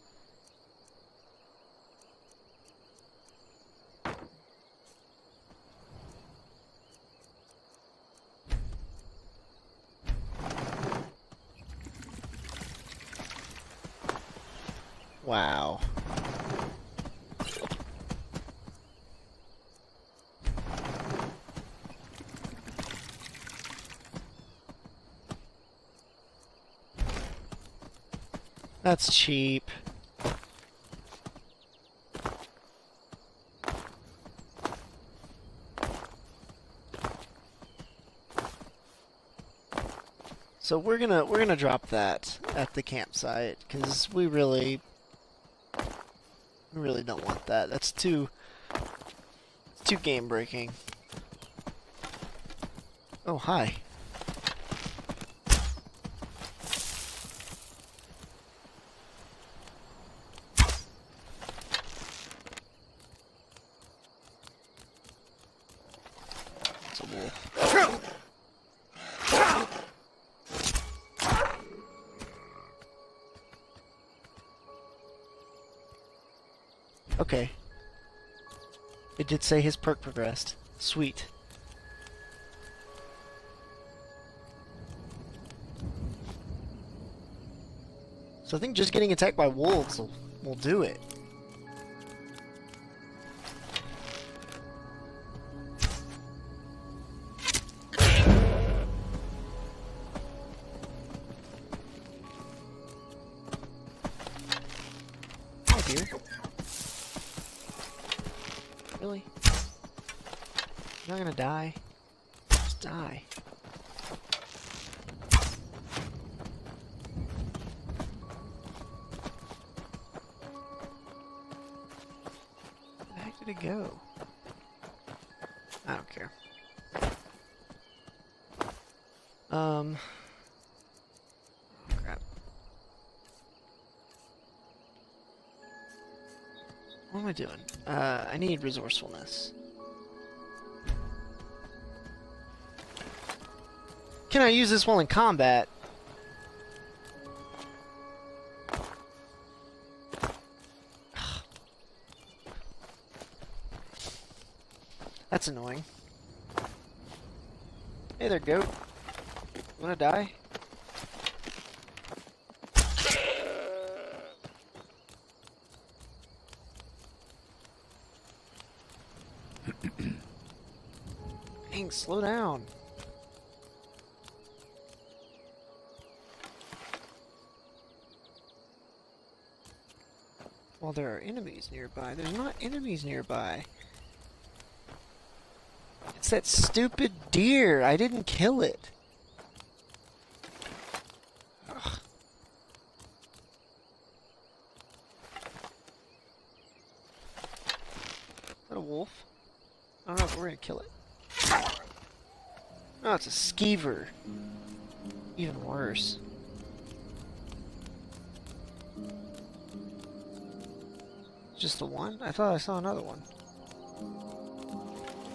Wow. That's cheap. So we're gonna drop that at the campsite because we really don't want that. That's too game breaking. Oh, hi. It's a wolf. Okay. It did say his perk progressed. Sweet. So I think just getting attacked by wolves will do it. Hi, dear. Really? You're not gonna die? Just die. Where the heck did it go? I don't care. Oh, crap. What am I doing? I need resourcefulness. Can I use this while in combat? That's annoying. Hey there, goat. Wanna die? Dang, slow down. Well, there are enemies nearby. There's not enemies nearby. It's that stupid deer. I didn't kill it. Ugh. Is that a wolf? I don't know if we're gonna kill it. Oh, it's a skeever. Even worse. Just the one? I thought I saw another one.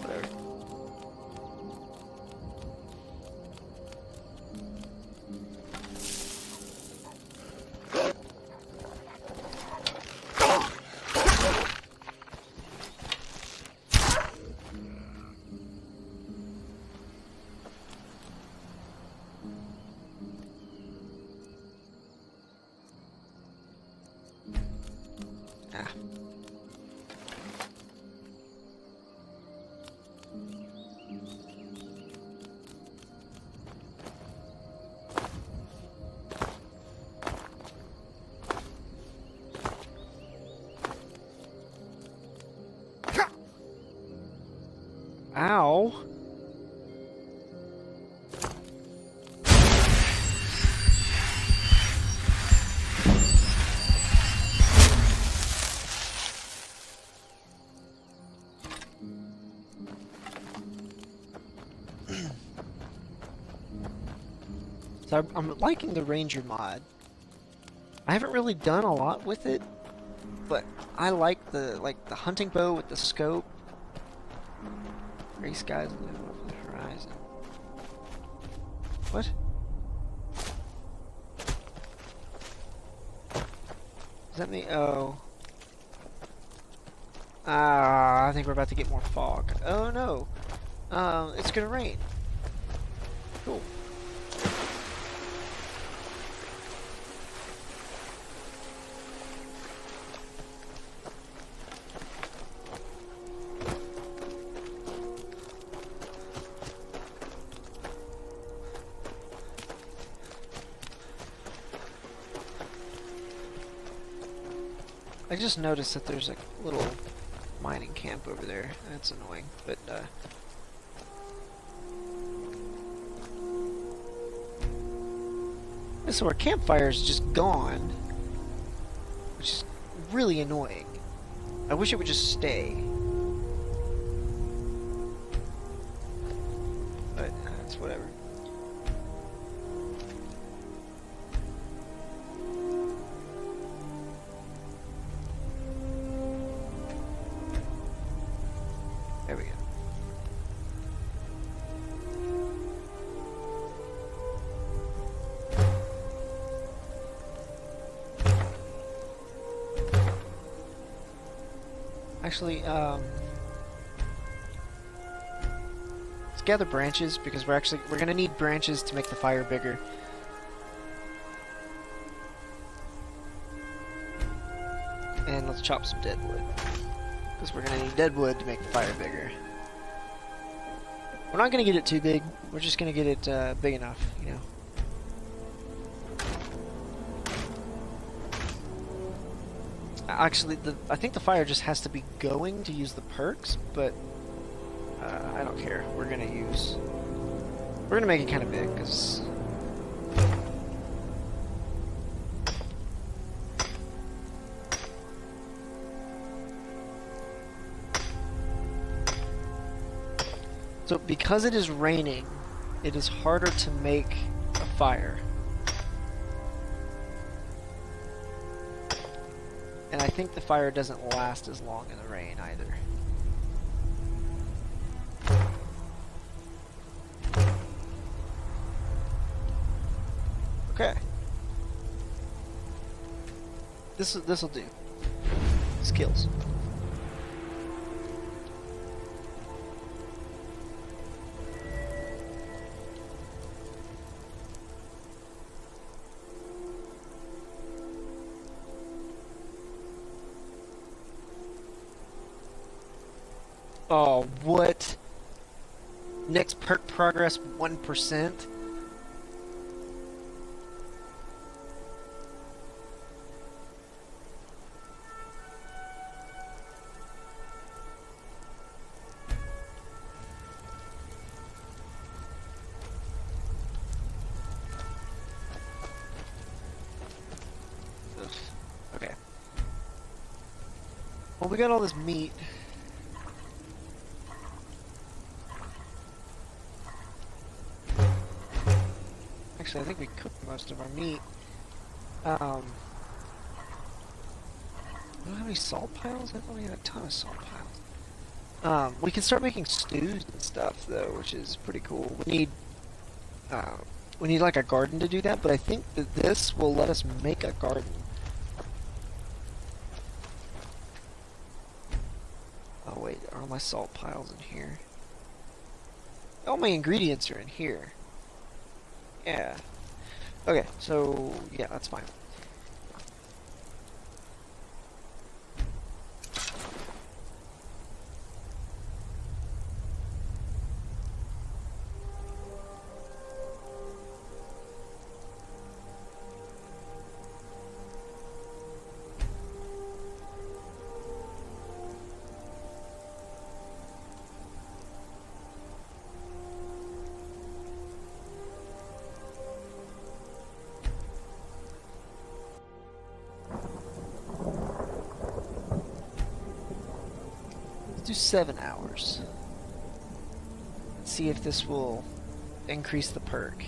Whatever. Ah. Ow. So I'm liking the Ranger mod. I haven't really done a lot with it, but I like the hunting bow with the scope. Gray skies loom over the horizon. What? Does that mean? Oh. Ah, I think we're about to get more fog. Oh no. It's gonna rain. Cool. I just noticed that there's a little mining camp over there. That's annoying, but so our campfire is just gone, which is really annoying. I wish it would just stay. But it's whatever. There we go. Actually, let's gather branches because we're gonna need branches to make the fire bigger. And let's chop some dead wood. Because we're gonna need dead wood to make the fire bigger. We're not gonna get it too big. We're just gonna get it big enough, you know. Actually, I think the fire just has to be going to use the perks, but I don't care. We're gonna make it kind of big because. So because it is raining, it is harder to make a fire. And I think the fire doesn't last as long in the rain either. Okay. This'll do. Skills. Oh, what? Next perk progress 1%? Ugh. Okay. Well, we got all this meat. Actually, I think we cooked most of our meat. I don't have any salt piles? I thought we had a ton of salt piles. We can start making stews and stuff, though, which is pretty cool. We need like a garden to do that, but I think that this will let us make a garden. Oh wait, are all my salt piles in here? All my ingredients are in here. Yeah. Okay, so yeah, that's fine. Let's do 7 hours. Let's see if this will increase the perk.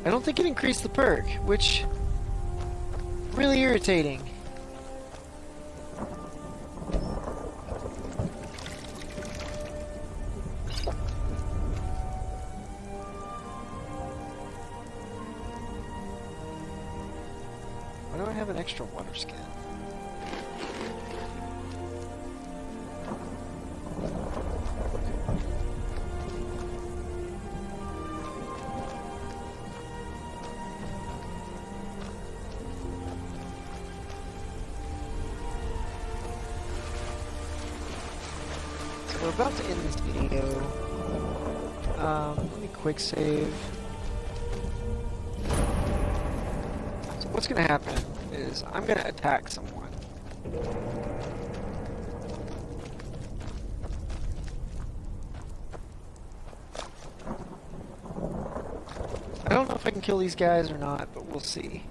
I don't think it increased the perk, which really irritating. Why do I have an extra water skin? We're about to end this video. Let me quick save. So what's gonna happen is I'm gonna attack someone. I don't know if I can kill these guys or not, but we'll see.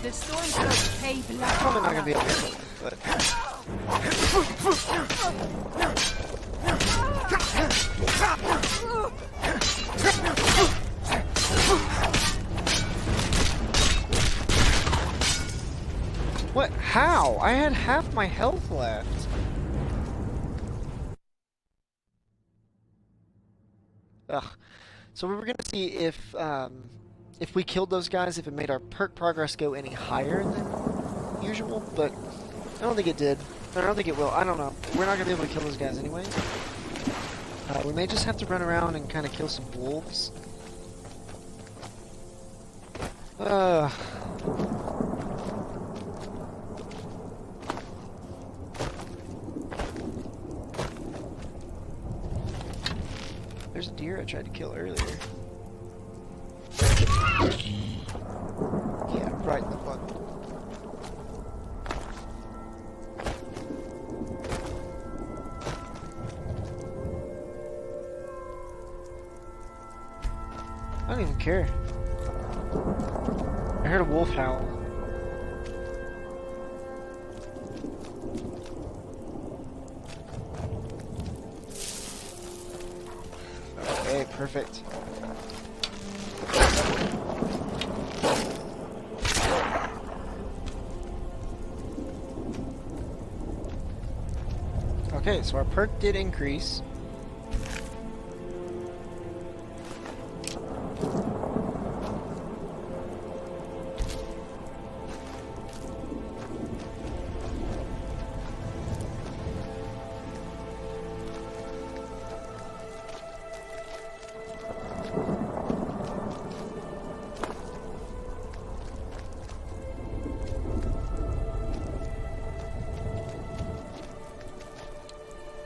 The storm's going to pave the land. Probably not gonna be able to kill them, but what? How? I had half my health left. Ugh. So we were gonna see if we killed those guys, if it made our perk progress go any higher than usual, but I don't think it did. I don't think it will. I don't know. We're not gonna be able to kill those guys anyway. We may just have to run around and kind of kill some wolves. There's a deer I tried to kill earlier. Yeah, right in the butt. don't even care. I heard a wolf howl. Okay, perfect. Okay, so our perk did increase.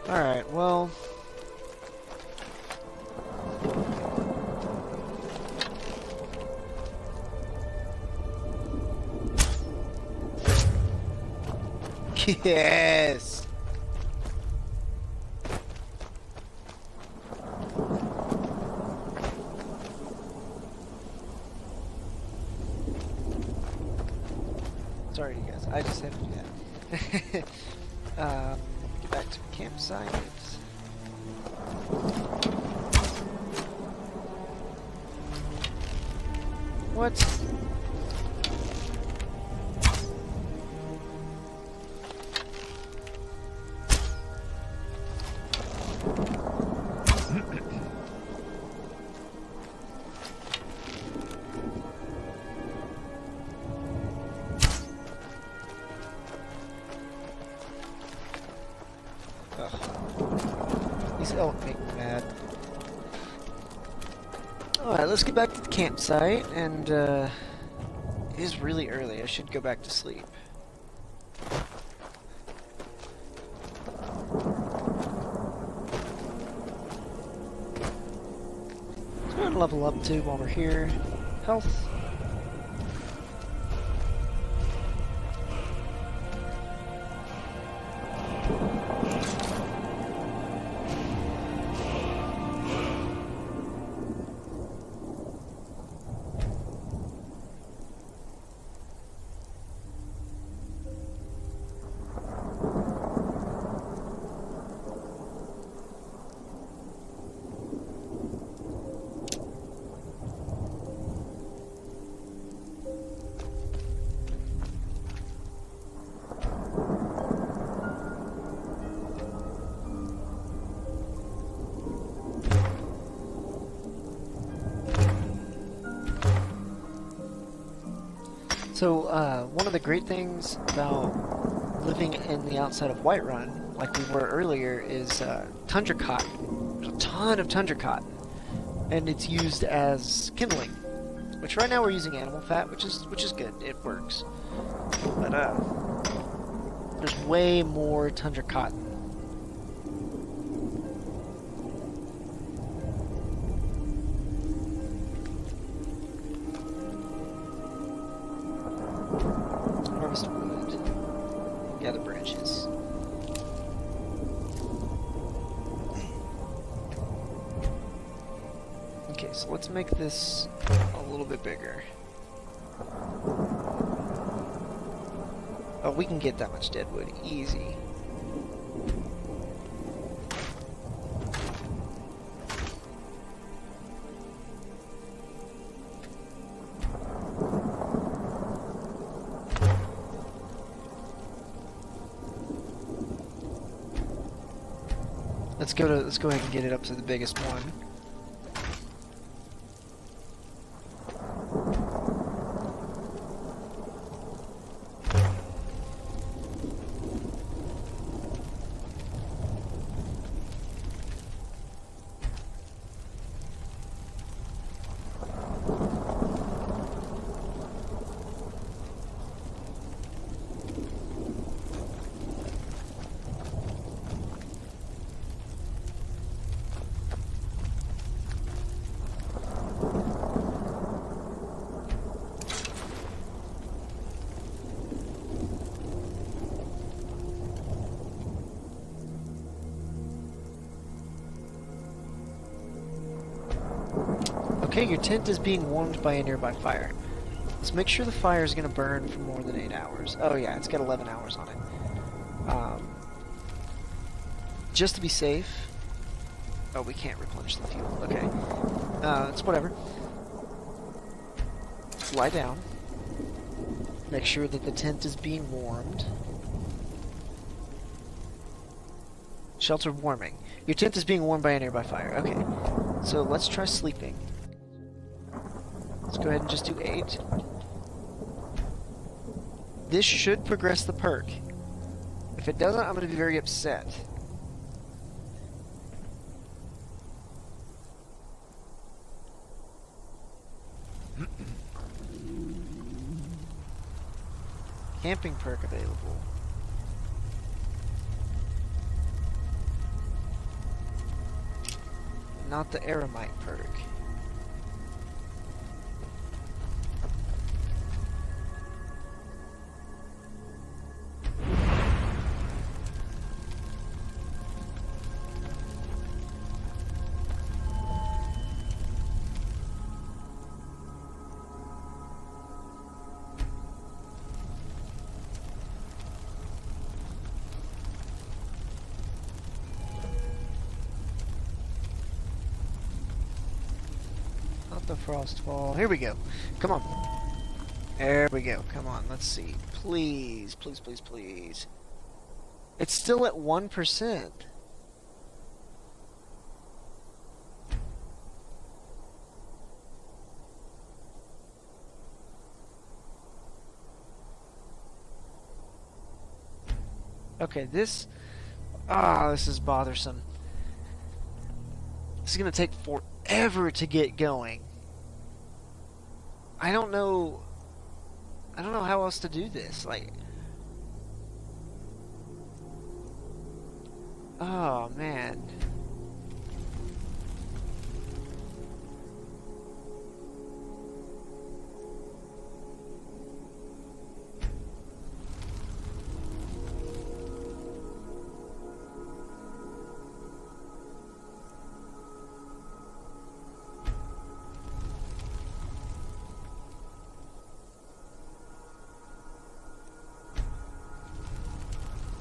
Alright, well... Yes! Sorry, you guys. I just had to do that. Get back to the campsite. What? These elk make me mad. Alright, let's get back to the campsite, and it is really early. I should go back to sleep. So we're gonna level up too while we're here. Health. So, one of the great things about living in the outside of Whiterun, like we were earlier, is tundra cotton. There's a ton of tundra cotton, and it's used as kindling. Which right now we're using animal fat, which is good. It works. But there's way more tundra cotton. Harvest wood. Gather branches. Okay, so let's make this a little bit bigger. Oh, we can get that much dead wood easy. Let's go ahead and get it up to the biggest one. Okay, your tent is being warmed by a nearby fire. Let's make sure the fire is going to burn for more than 8 hours. Oh yeah, it's got 11 hours on it. Just to be safe. Oh, we can't replenish the fuel. Okay. It's whatever. Lie down. Make sure that the tent is being warmed. Shelter warming. Your tent is being warmed by a nearby fire. Okay. So let's try sleeping. Let's go ahead and just do 8. This should progress the perk. If it doesn't, I'm going to be very upset. Camping perk available. Not the Hermit perk. The frostfall. Here we go. Come on. There we go. Come on. Let's see. Please, please, please, please. It's still at 1%. Okay, this is bothersome. This is gonna take forever to get going. I don't know how else to do this. Like, oh man.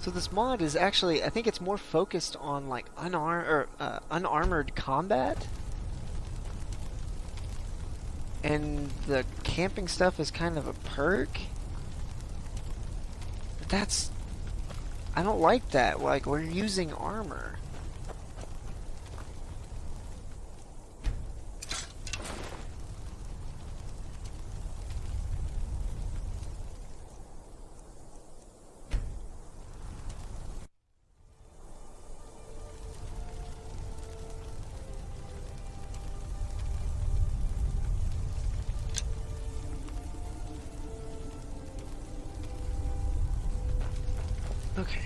So this mod is actually, I think it's more focused on like unarmored combat, and the camping stuff is kind of a perk. But I don't like that. Like, we're using armor. Okay.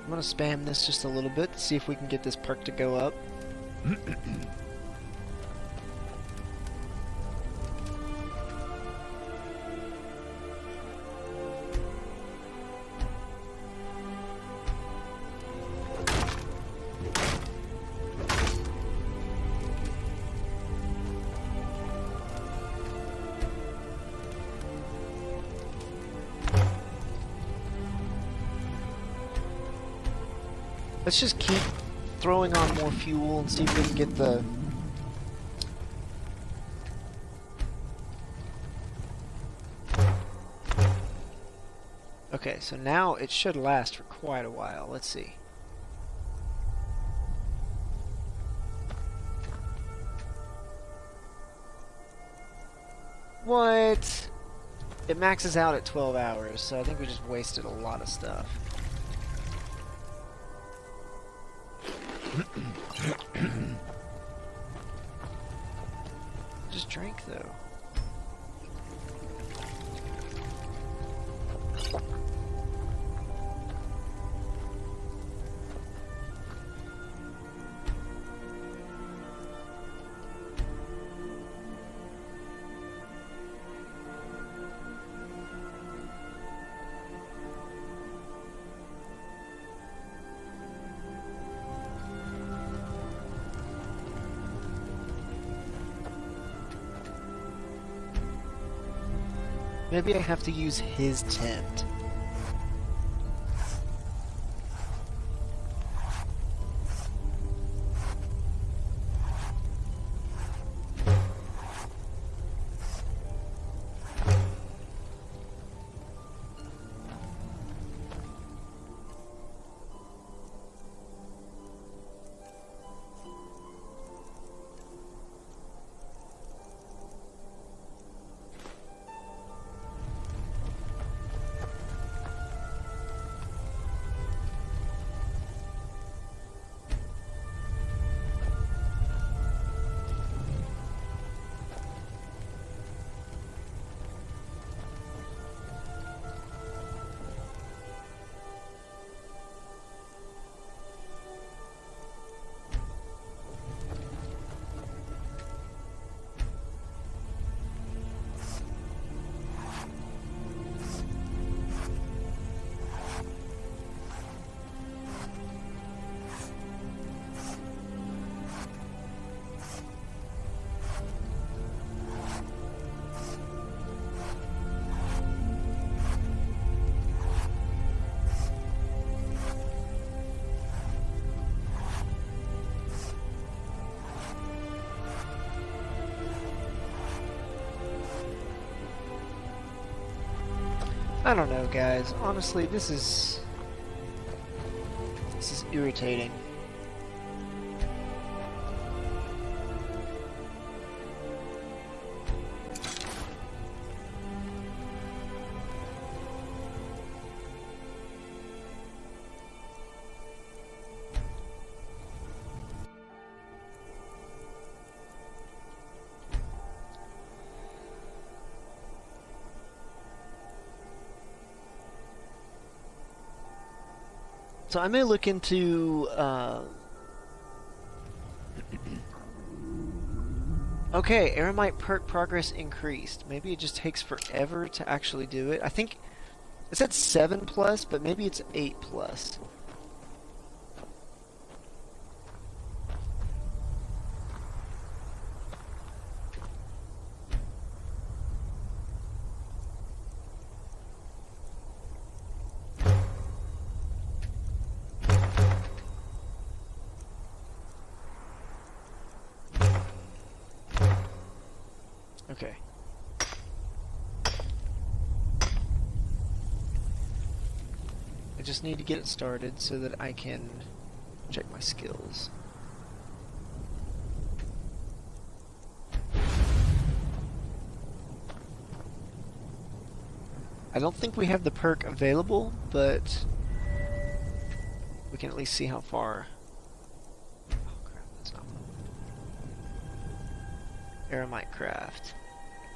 I'm gonna spam this just a little bit to see if we can get this perk to go up. Let's just keep throwing on more fuel and see if we can get the... Okay, so now it should last for quite a while. Let's see. What? It maxes out at 12 hours, so I think we just wasted a lot of stuff. strength, though. Maybe I have to use his tent. I don't know, guys. Honestly, this is irritating. So I may look into, okay, Hermit perk progress increased. Maybe it just takes forever to actually do it. I think it said 7+, but maybe it's 8+. Okay. I just need to get it started so that I can check my skills. I don't think we have the perk available, but we can at least see how far. Oh crap, that's not what. Hermit craft.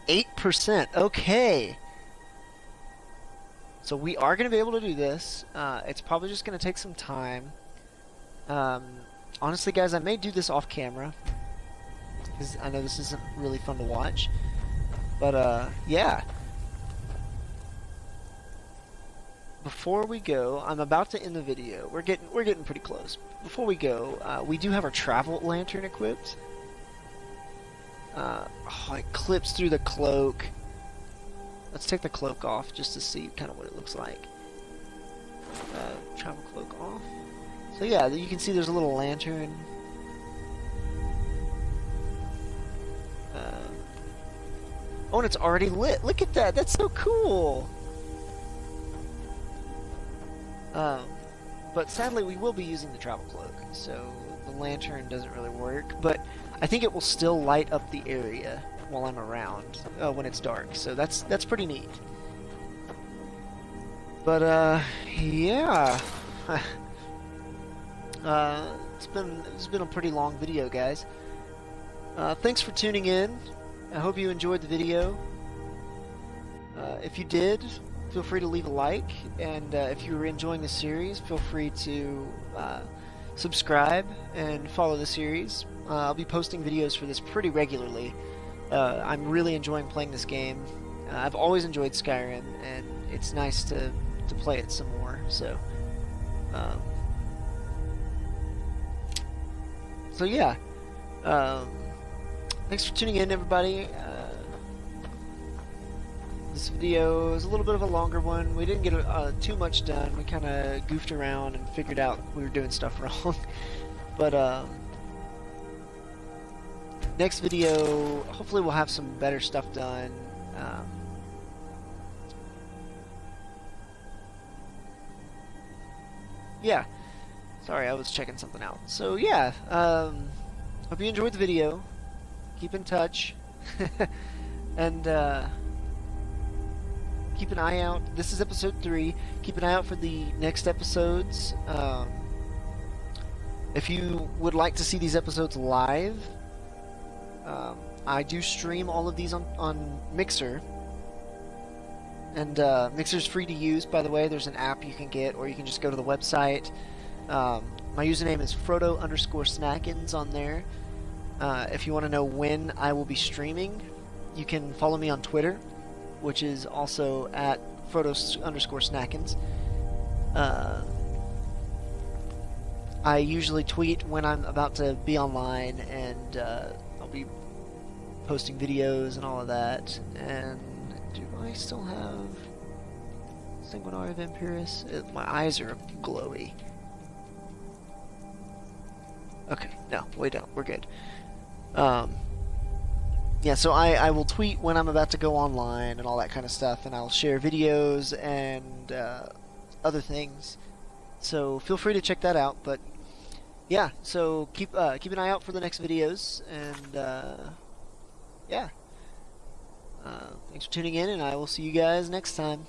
8%, okay! So we are going to be able to do this. It's probably just going to take some time. Honestly, guys, I may do this off camera, because I know this isn't really fun to watch. But, yeah. Before we go, I'm about to end the video. We're getting pretty close. Before we go, we do have our travel lantern equipped. Oh, it clips through the cloak. Let's take the cloak off just to see kind of what it looks like. Travel cloak off. So yeah, you can see there's a little lantern. Oh, and it's already lit. Look at that. That's so cool. But sadly, we will be using the travel cloak, so the lantern doesn't really work. But I think it will still light up the area while I'm around when it's dark. So that's pretty neat. But yeah, it's been a pretty long video, guys. Thanks for tuning in. I hope you enjoyed the video. If you did, feel free to leave a like, and if you were enjoying the series, feel free to subscribe and follow the series. I'll be posting videos for this pretty regularly. I'm really enjoying playing this game. I've always enjoyed Skyrim, and it's nice to play it some more. So yeah. Thanks for tuning in, everybody. This video is a little bit of a longer one. We didn't get too much done. We kind of goofed around and figured out we were doing stuff wrong. But next video, hopefully we'll have some better stuff done. Yeah. Sorry, I was checking something out. So yeah, hope you enjoyed the video. Keep in touch. And keep an eye out. This is episode 3. Keep an eye out for the next episodes. If you would like to see these episodes live, I do stream all of these on Mixer. And Mixer's free to use, by the way. There's an app you can get, or you can just go to the website. My username is Frodo_Snackins on there. If you want to know when I will be streaming, you can follow me on Twitter, which is also at Frodo_Snackins. I usually tweet when I'm about to be online, and I'll be posting videos and all of that. And do I still have Sanguinaria Vampiris? My eyes are glowy. Okay, no, we don't. We're good. Yeah, so I will tweet when I'm about to go online and all that kind of stuff, and I'll share videos and other things. So feel free to check that out. But yeah, so keep an eye out for the next videos, and yeah. Thanks for tuning in, and I will see you guys next time.